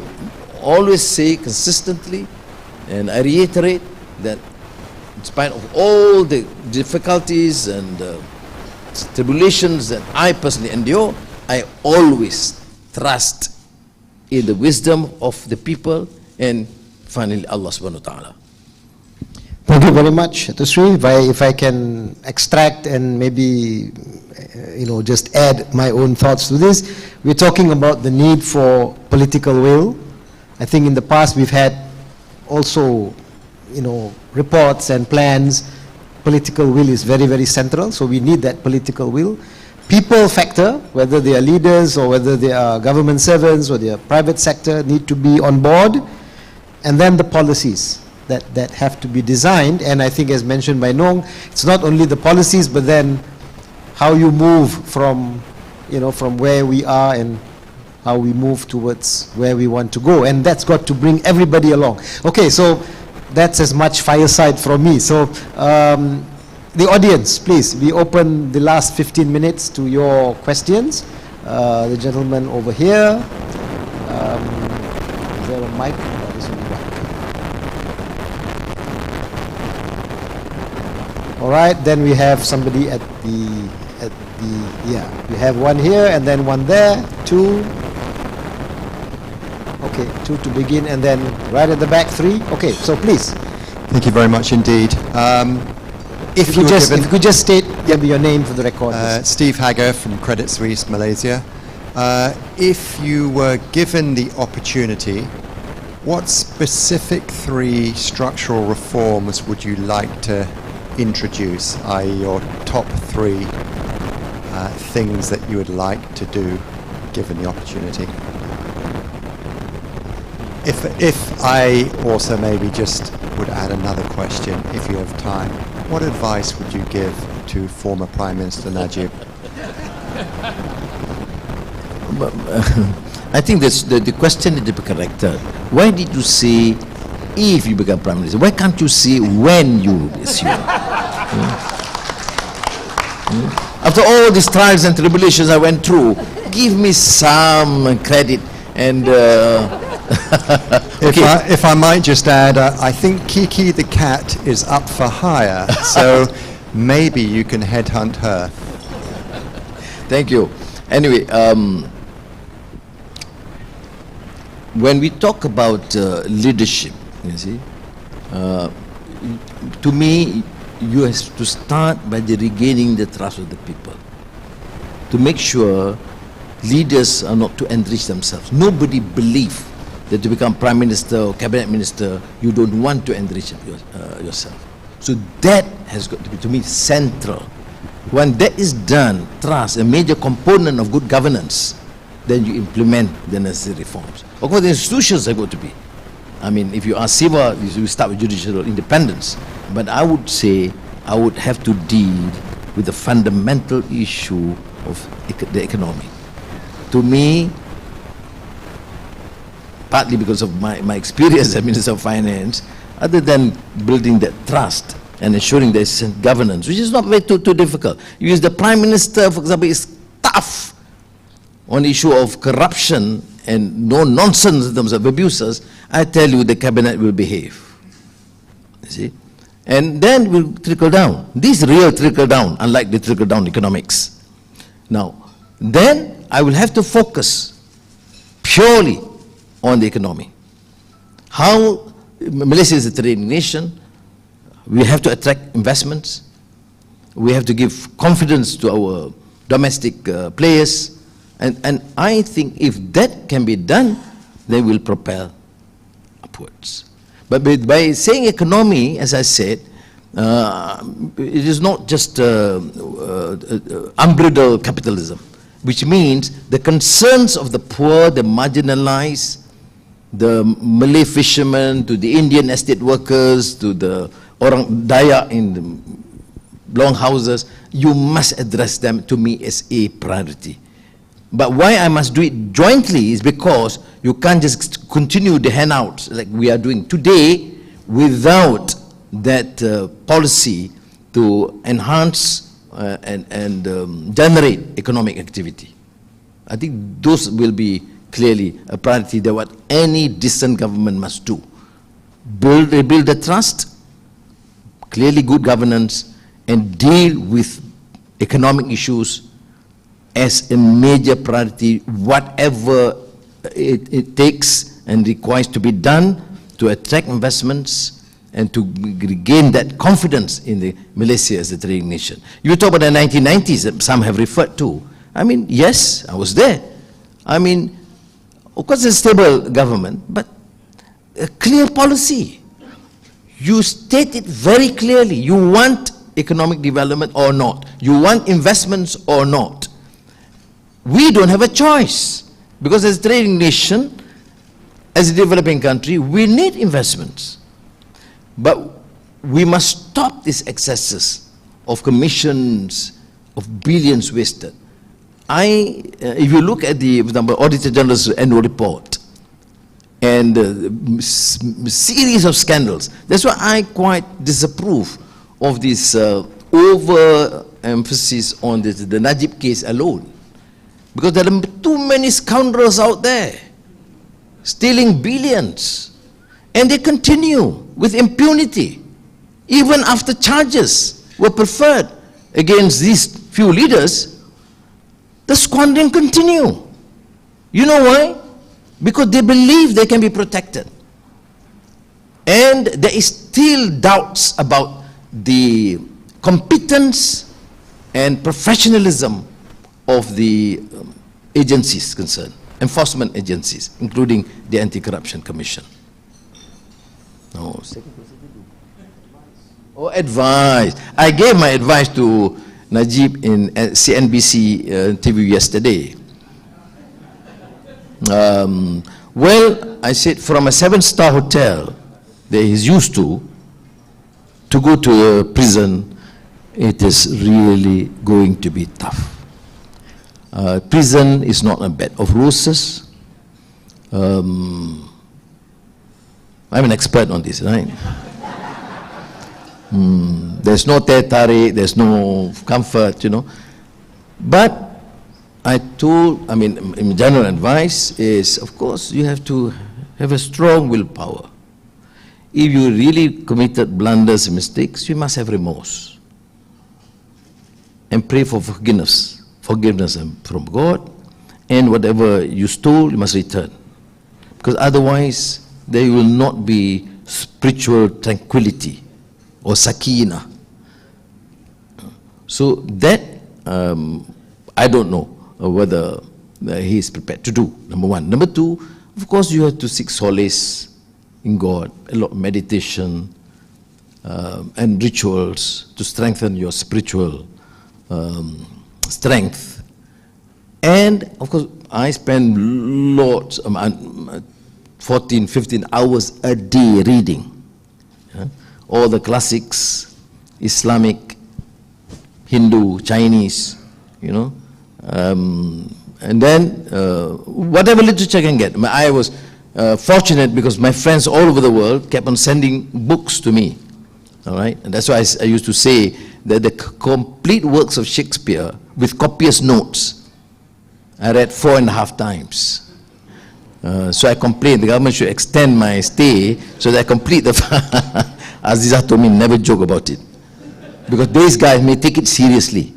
always say consistently, and I reiterate, that in spite of all the difficulties and tribulations that I personally endure, I always trust in the wisdom of the people and finally Allah subhanahu wa ta'ala. Thank you very much, Dato' Sri. If I can extract and maybe just add my own thoughts to this, we're talking about the need for political will. I think in the past we've had also reports and plans. Political will is very, very central, so we need that political will. People factor, whether they are leaders or whether they are government servants or they are private sector, need to be on board. And then the policies that have to be designed, and I think as mentioned by Nong, it's not only the policies, but then how you move from where we are and how we move towards where we want to go, and that's got to bring everybody along. Okay, so that's as much fireside from me. So the audience, please, we open the last 15 minutes to your questions. The gentleman over here, is there a mic? This will be mic. All right, then we have somebody at the we have one here and then one there, two. Okay, two to begin, and then right at the back, three. Okay, so please. Thank you very much indeed. If you could just state your name for the record. Steve Hagger from Credit Suisse, Malaysia. If you were given the opportunity, what specific 3 structural reforms would you like to introduce, i.e. your top 3 things that you would like to do given the opportunity? If I also maybe just would add another question, if you have time, what advice would you give to former Prime Minister Najib? I think the question is correct. Why did you say if you become Prime Minister? Why can't you say when you assume? After all these trials and tribulations I went through, give me some credit and If I might just add, I think Kiki the cat is up for hire, so maybe you can headhunt her. Thank you. Anyway, when we talk about leadership, you see, to me, you have to start by regaining the trust of the people. To make sure leaders are not to enrich themselves. Nobody believes that to become prime minister or cabinet minister, you don't want to enrich yourself. So that has got to be, to me, central. When that is done, trust, a major component of good governance, then you implement the necessary reforms. Of course, the institutions have got to be. I mean, if you are civil, you start with judicial independence. But I would say, I would have to deal with the fundamental issue of the economy. To me, partly because of my experience as Minister of Finance, other than building that trust and ensuring there is governance, which is not very too difficult. You use the Prime Minister, for example, is tough on the issue of corruption and no nonsense in terms of abuses, I tell you the cabinet will behave. You see? And then will trickle down. This real trickle down, unlike the trickle down economics. Now, then I will have to focus purely on the economy. How Malaysia is a trading nation, we have to attract investments, we have to give confidence to our domestic players, and I think if that can be done, they will propel upwards. But by saying economy, as I said, it is not just unbridled capitalism, which means the concerns of the poor, the marginalized, the Malay fishermen, to the Indian estate workers, to the Orang Dayak in the long houses, you must address them, to me, as a priority. But why I must do it jointly is because you can't just continue the handouts like we are doing today without that policy to enhance and generate economic activity. I think those will be clearly a priority that what any decent government must do. Rebuild the trust, clearly good governance, and deal with economic issues as a major priority, whatever it takes and requires to be done to attract investments and to regain that confidence in the Malaysia as a trading nation. You talk about the 1990s that some have referred to. I mean, yes, I was there. I mean, of course, a stable government, but a clear policy. You state it very clearly. You want economic development or not. You want investments or not. We don't have a choice, because as a trading nation, as a developing country, we need investments. But we must stop these excesses of commissions, of billions wasted. If you look at the, for example, Auditor General's annual report, and series of scandals, that's why I quite disapprove of this over-emphasis on the Najib case alone. Because there are too many scoundrels out there stealing billions, and they continue with impunity even after charges were preferred against these few leaders. The squandering continue. You know why? Because they believe they can be protected, and there is still doubts about the competence and professionalism of the agencies concerned, enforcement agencies, including the Anti-Corruption Commission. No, advice. I gave my advice to Najib in CNBC TV yesterday. Well, I said from a 7-star hotel that he's used to go to a prison, it is really going to be tough. Prison is not a bed of roses. I'm an expert on this, right? There's no teh tarik, there's no comfort, you know. But I mean, general advice is, of course, you have to have a strong willpower. If you really committed blunders and mistakes, you must have remorse. And pray for forgiveness from God, and whatever you stole, you must return. because otherwise there will not be spiritual tranquility or sakina. So that I don't know whether he is prepared to do, number one. Number two, of course you have to seek solace in God, a lot of meditation and rituals to strengthen your spiritual strength. And of course I spend lots, 14, 15 hours a day reading all the classics, Islamic, Hindu, Chinese, you know, and then whatever literature I can get. I was fortunate because my friends all over the world kept on sending books to me, all right? And that's why I used to say that the complete works of Shakespeare with copious notes, I read 4.5 times. So I complained the government should extend my stay so that I complete the Aziza told me never joke about it, because these guys may take it seriously.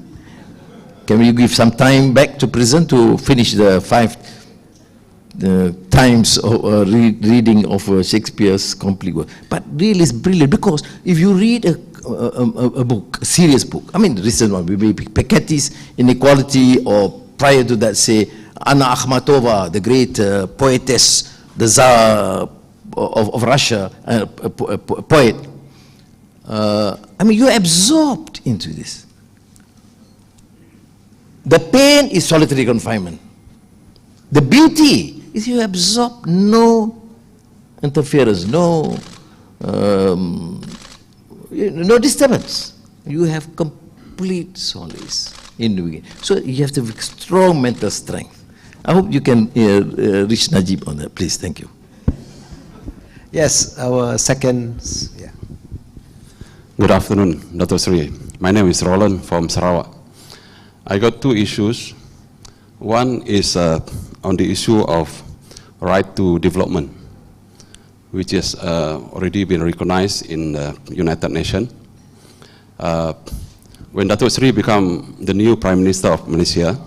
Can we give some time back to prison to finish the 5 times of reading of Shakespeare's complete work? But really it's brilliant, because if you read a book, a serious book, I mean the recent one, maybe Piketty's Inequality, or prior to that, say Anna Akhmatova, the great poetess, the Tsar of Russia, poet. I mean, you're absorbed into this. The pain is solitary confinement. The beauty is you absorb no interference, no disturbance. You have complete solace in doing it. So you have to have strong mental strength. I hope you can reach Najib on that, please. Thank you. Yes, our second, yeah. Good afternoon, Dato Seri. My name is Roland from Sarawak. I got 2 issues. One is on the issue of right to development, which has already been recognized in the United Nations. When Dato Seri become the new Prime Minister of Malaysia,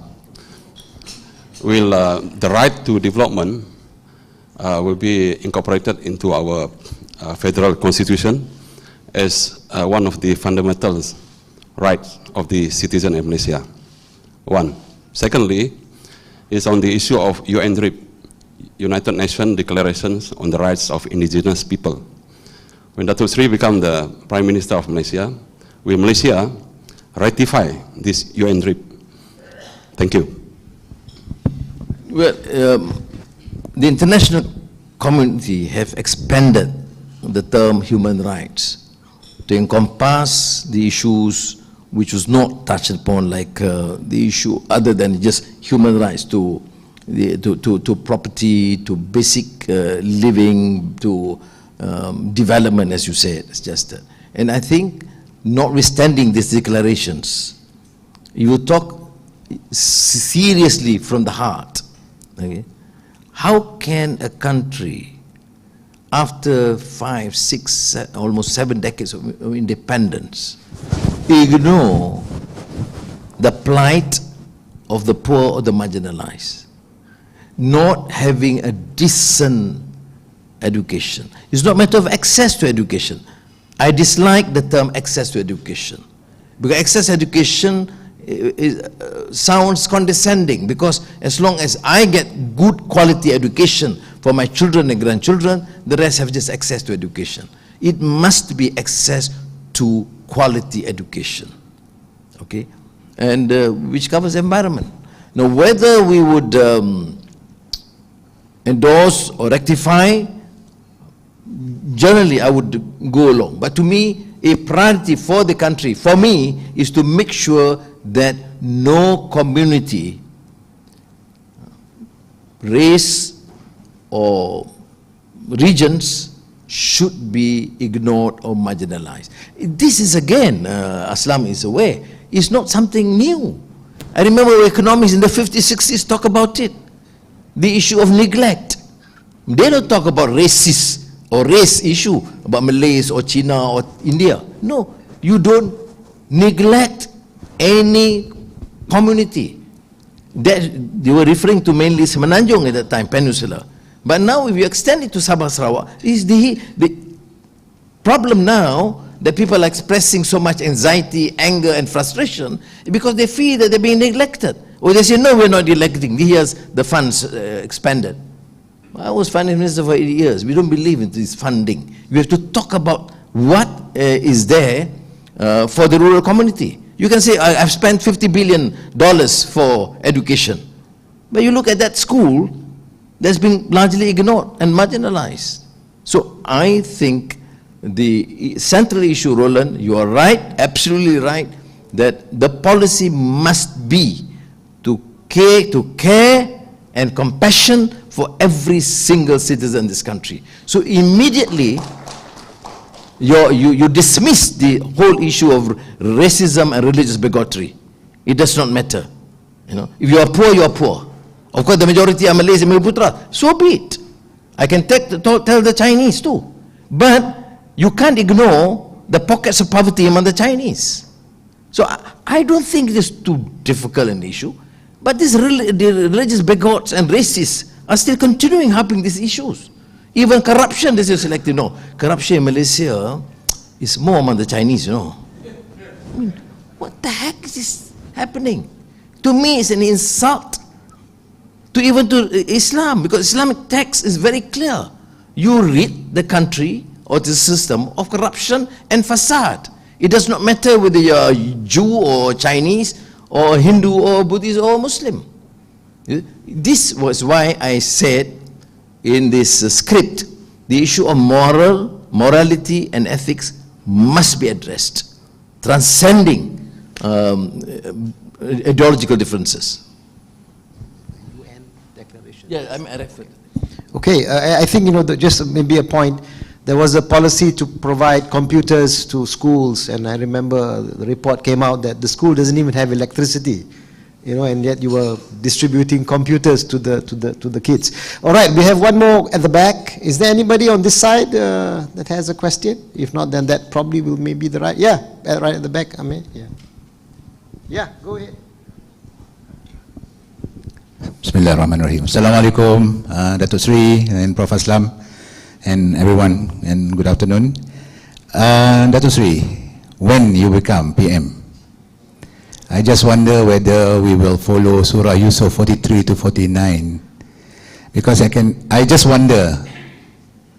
will the right to development will be incorporated into our federal constitution as one of the fundamental rights of the citizen of Malaysia. One. Secondly, is on the issue of UNDRIP, United Nations Declarations on the Rights of Indigenous People. When Dato Seri become the Prime Minister of Malaysia, will Malaysia ratify this UNDRIP? Thank you. Well, the international community have expanded the term human rights to encompass the issues which was not touched upon, like the issue other than just human rights to property, to basic living, to development, as you said. It's just and I think, notwithstanding these declarations, you talk seriously from the heart. Okay? How can a country, after 5, 6, almost 7 decades of independence, ignore the plight of the poor or the marginalized, not having a decent education? It's not a matter of access to education. I dislike the term access to education, because access to education sounds condescending, because as long as I get good quality education for my children and grandchildren, the rest have just access to education. It must be access to quality education, okay, and which covers environment. Now, whether we would endorse or rectify, generally I would go along. But to me, a priority for the country, for me, is to make sure that no community, race or regions should be ignored or marginalized. This is, again, Aslam is aware, it's not something new. I remember economists in the 50s, 60s talk about it. The issue of neglect. They don't talk about racist or race issue, about Malays or China or India. No, you don't neglect any community. That, they were referring to mainly Semenanjung at that time, Peninsula. But now if you extend it to Sabah Sarawak, is the problem now that people are expressing so much anxiety, anger and frustration because they feel that they're being neglected. Or they say, no, we're not neglecting. Here's the funds expanded. I was finance minister for 8 years. We don't believe in this funding. We have to talk about what is there for the rural community. You can say, I've spent $50 billion for education. But you look at that school, that's been largely ignored and marginalized. So I think the central issue, Roland, you are right, absolutely right, that the policy must be to care and compassion for every single citizen in this country. So immediately, you dismiss the whole issue of racism and religious bigotry. It does not matter. You know, if you are poor, you are poor. Of course, the majority are Malays and Putra. So be it. I can tell the Chinese too. But you can't ignore the pockets of poverty among the Chinese. So I don't think it is too difficult an issue. But the religious bigots and racists are still continuing harping these issues. Even corruption, this is selective. No, corruption in Malaysia is more among the Chinese, you know. I mean, what the heck is happening? To me, it's an insult to even to Islam, because Islamic text is very clear. You rid the country or the system of corruption and facade. It does not matter whether you're Jew or Chinese or Hindu or Buddhist or Muslim. This was why I said in this script, the issue of morality and ethics must be addressed, transcending ideological differences. UN declaration. Yeah, I referred. Okay, I think, you know, just maybe a point. There was a policy to provide computers to schools, and I remember the report came out that the school doesn't even have electricity, you know, and yet you were distributing computers to the kids. All right, we have one more at the back. Is there anybody on this side that has a question? If not, then that probably will maybe the right. Yeah, right at the back. Ahmed. Yeah, go ahead. Bismillahirrahmanirrahim. Assalamualaikum, Datuk Seri and Prof. Aslam and everyone, and good afternoon. Datuk Seri, when you become PM, I just wonder whether we will follow Surah Yusuf 43 to 49, because I just wonder,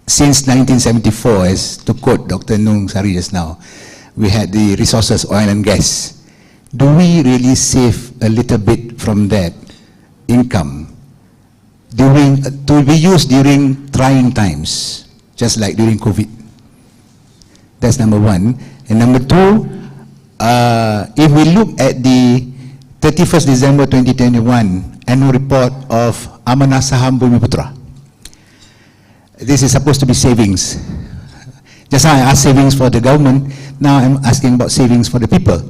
since 1974, as to quote Dr. Nungsari just now, we had the resources, oil and gas. Do we really save a little bit from that income to be used during trying times, just like during COVID? That's number one. And number two, if we look at the 31st December 2021 annual report of Amanah Saham Bumiputra, this is supposed to be savings. Just now I asked savings for the government, now I'm asking about savings for the people.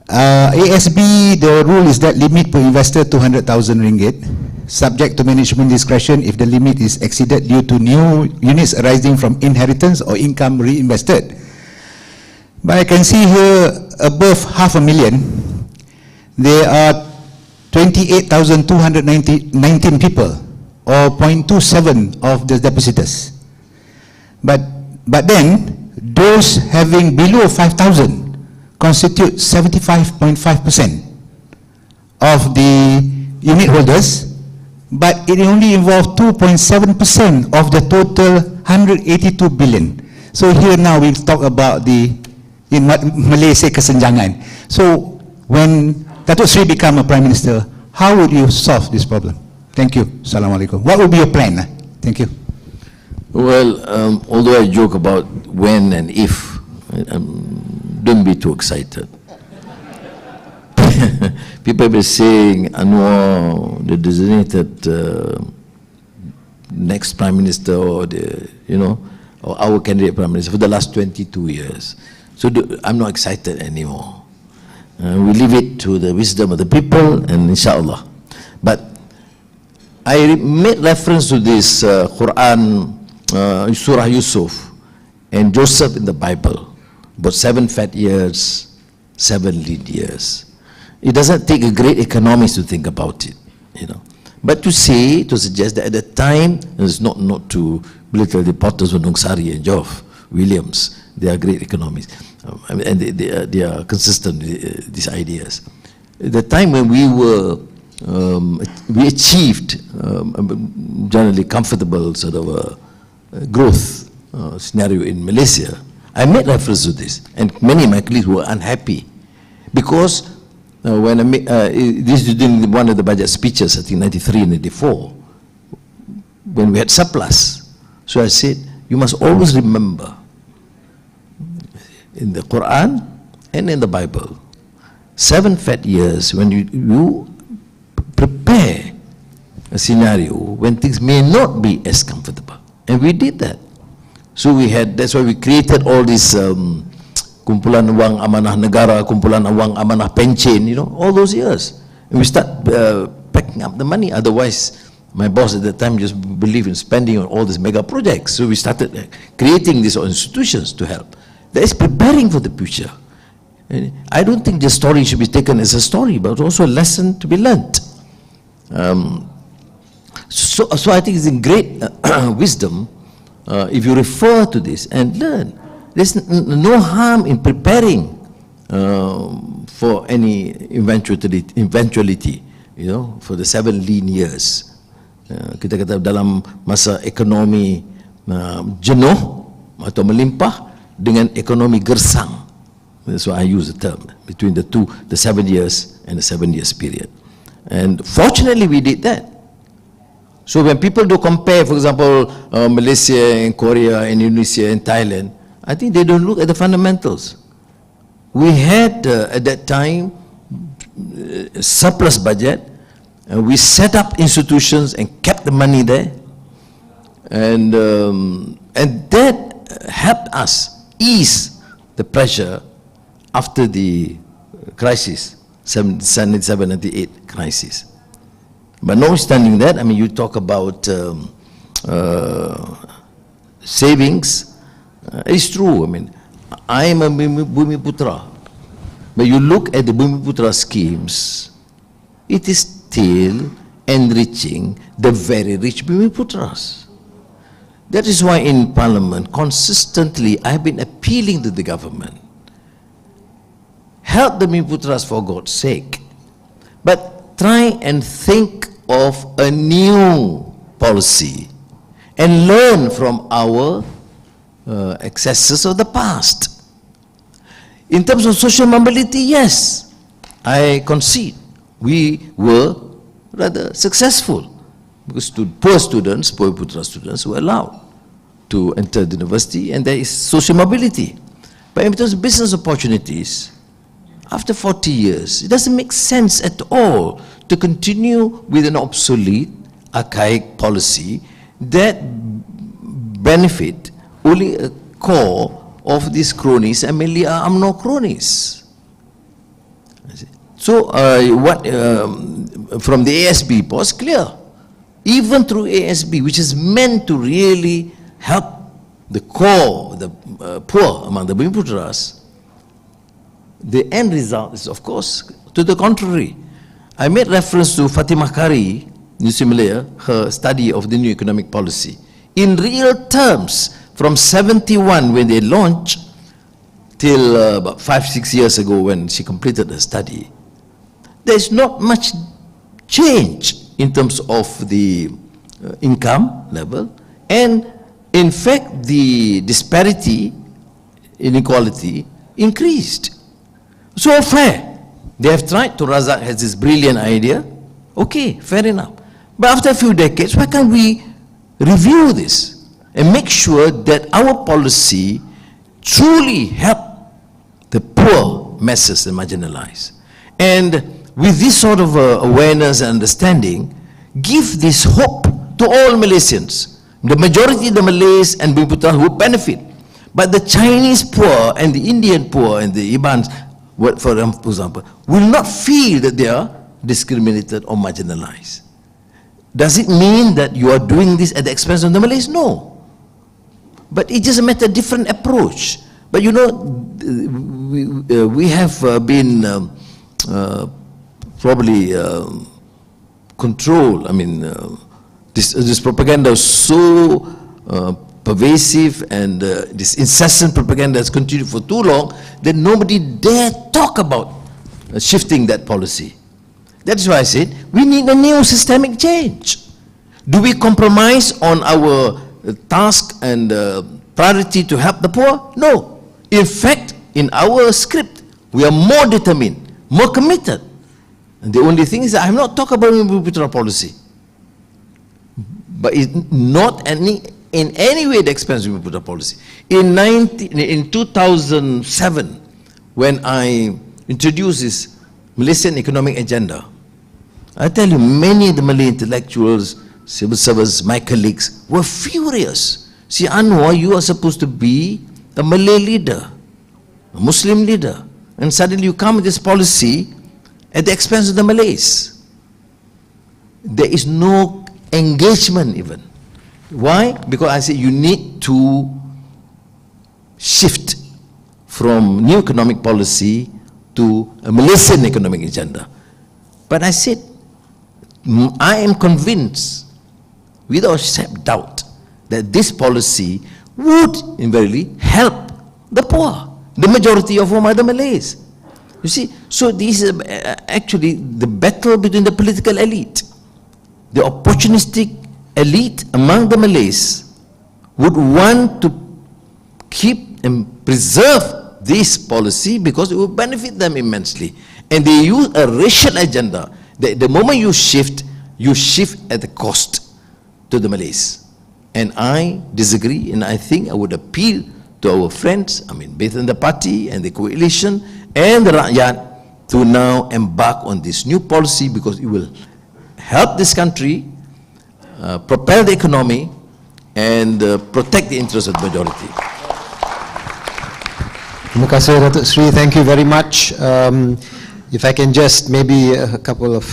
ASB, the rule is that limit per investor 200,000 ringgit, subject to management discretion if the limit is exceeded due to new units arising from inheritance or income reinvested. But I can see here above 500,000, there are 28,219 people, or 0.27 of the depositors. But then, those having below 5,000 constitute 75.5% of the unit holders, but it only involves 2.7% of the total 182 billion. So here now we talk about in what Malay say kesenjangan. So when Datuk Seri become a Prime Minister, how would you solve this problem? Thank you. Assalamualaikum. What would be your plan? Thank you. Well, although I joke about when and if, don't be too excited. People have been saying Anwar, the designated next Prime Minister, or or our candidate Prime Minister for the last 22 years. So I'm not excited anymore. We leave it to the wisdom of the people, and inshallah. But I made reference to this Quran, Surah Yusuf, and Joseph in the Bible, about 7 fat years, 7 lean years. It doesn't take a great economist to think about it, But to suggest that at the time, it's not to belittle the Potters of Nungsari and Geoff Williams, they are great economists, and they are consistent with these ideas. At the time when we achieved generally comfortable sort of growth scenario in Malaysia, I made reference to this, and many of my colleagues were unhappy because when I made, this is during one of the budget speeches, I think 93 and 94, when we had surplus. So I said, you must always remember, in the Quran and in the Bible, 7 fat years when you prepare a scenario when things may not be as comfortable. And we did that. So we had, that's why we created all these kumpulan wang amanah negara, kumpulan wang amanah pension, you know, all those years. And we start packing up the money. Otherwise, my boss at that time just believed in spending on all these mega projects. So we started creating these institutions to help. That is preparing for the future. And I don't think the story should be taken as a story, but also a lesson to be learnt. So I think it's in great wisdom if you refer to this and learn. There's no harm in preparing for any eventuality, you know, for the 7 lean years. Kita kata dalam masa ekonomi jenuh atau melimpah dengan ekonomi gersang. That's why I use the term between the 7 years and the 7 years period. And fortunately we did that. So when people do compare, for example, Malaysia and Korea and Indonesia and Thailand, I think they don't look at the fundamentals. We had at that time surplus budget, and we set up institutions and kept the money there, and that helped us ease the pressure after the crisis, 77-98 crisis. But notwithstanding that, I mean, you talk about savings. It's true. I mean, I am a Bumi Putra, but you look at the Bumi Putra schemes, it is still enriching the very rich Bumi Putras. That is why in Parliament, consistently, I've been appealing to the government. Help the Bumi Putras for God's sake, but try and think of a new policy and learn from our excesses of the past. In terms of social mobility, yes, I concede we were rather successful because poor Putra students were allowed to enter the university, and there is social mobility. But in terms of business opportunities, after 40 years, it doesn't make sense at all to continue with an obsolete, archaic policy that benefit only a core of these cronies, and mainly are UMNO cronies. So from the ASB was clear, even through ASB, which is meant to really help the core, the poor among the Bumi Putras, the end result is, of course, to the contrary. I made reference to Fatimah Kari, New Malaya, her study of the new economic policy. In real terms, from 71 when they launched till about 5-6 years ago when she completed her study, there's not much change in terms of the income level, and in fact the disparity, inequality increased. So fair. They have tried to, Razak has this brilliant idea, okay, fair enough. But after a few decades, why can't we review this and make sure that our policy truly help the poor masses and marginalized? And with this sort of awareness and understanding, give this hope to all Malaysians. The majority of the Malays and Bumi Putra will benefit. But the Chinese poor and the Indian poor and the Ibans, for example, will not feel that they are discriminated or marginalized. Does it mean that you are doing this at the expense of the Malays? No. But it's just a matter of different approach. But you know, we have been probably control. I mean, this propaganda is so pervasive, and this incessant propaganda has continued for too long that nobody dare talk about shifting that policy. That's why I said we need a new systemic change. Do we compromise on our task and priority to help the poor? No. In fact, in our script, we are more determined, more committed. And the only thing is that I have not talked about unilateral policy. But it's not in any way the expense of unilateral policy. In 2007, when I introduced this Malaysian economic agenda, I tell you, many of the Malay intellectuals, civil servants, my colleagues, were furious. See, Anwar, you are supposed to be a Malay leader, a Muslim leader, and suddenly you come with this policy at the expense of the Malays. There is no engagement even. Why? Because I say you need to shift from new economic policy to a Malaysian economic agenda. But I said, I am convinced, without doubt, that this policy would invariably help the poor, the majority of whom are the Malays. You see, so this is actually the battle between the political elite. The opportunistic elite among the Malays would want to keep and preserve this policy because it will benefit them immensely. And they use a racial agenda. The moment you shift at the cost to the Malays. And I disagree, and I think I would appeal to our friends, I mean, both in the party and the coalition and the Rakyat, to now embark on this new policy because it will help this country, propel the economy, and protect the interests of the majority. Terima kasih, Datuk Seri. Thank you very much. If I can just maybe a couple of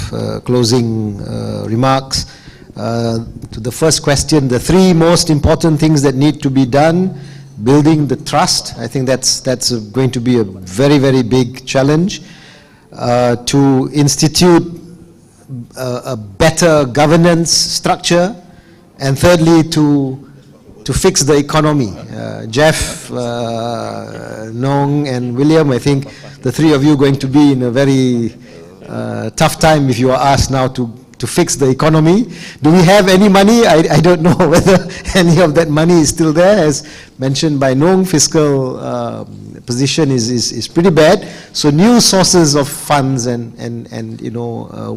closing remarks. To the first question, the three most important things that need to be done: building the trust. I think that's going to be a very, very big challenge. To institute a better governance structure, and thirdly, to fix the economy. Jeff, Nong, and William, I think the three of you are going to be in a very tough time if you are asked now to fix the economy. Do we have any money? I don't know whether any of that money is still there. As mentioned by Nong, fiscal position is pretty bad. So new sources of funds and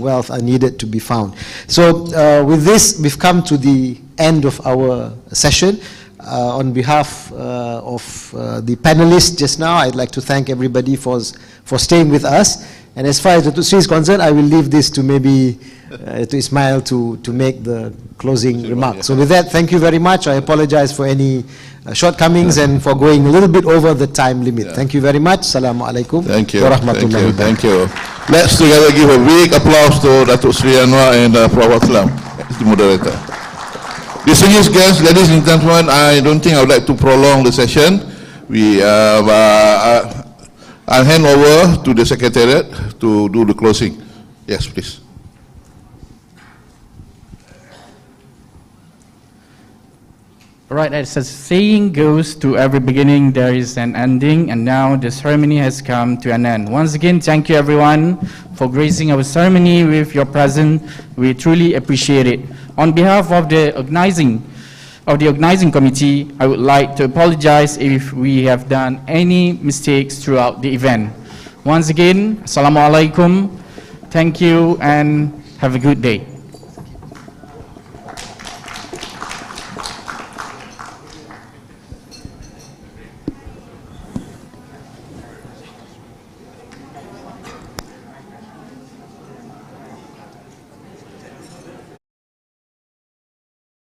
wealth are needed to be found. So with this, we've come to the end of our session. On behalf of the panelists just now, I'd like to thank everybody for staying with us. And as far as Datuk Seri is concerned, I will leave this to maybe to Ismail to make the closing remarks. So with that, thank you very much. I apologize for any shortcomings and for going a little bit over the time limit. Thank you very much. Assalamualaikum. Thank you. Thank you. Let's together give a big applause to Datuk Seri Anwar and Prof. Aslam, the moderator. Distinguished guests, ladies and gentlemen, I don't think I would like to prolong the session. I'll hand over to the Secretariat to do the closing. Yes, please. Right, as the saying goes, to every beginning there is an ending, and now the ceremony has come to an end. Once again, thank you everyone for gracing our ceremony with your presence. We truly appreciate it. On behalf of the organizing committee, I would like to apologize if we have done any mistakes throughout the event. Once again, Assalamualaikum, thank you, and have a good day.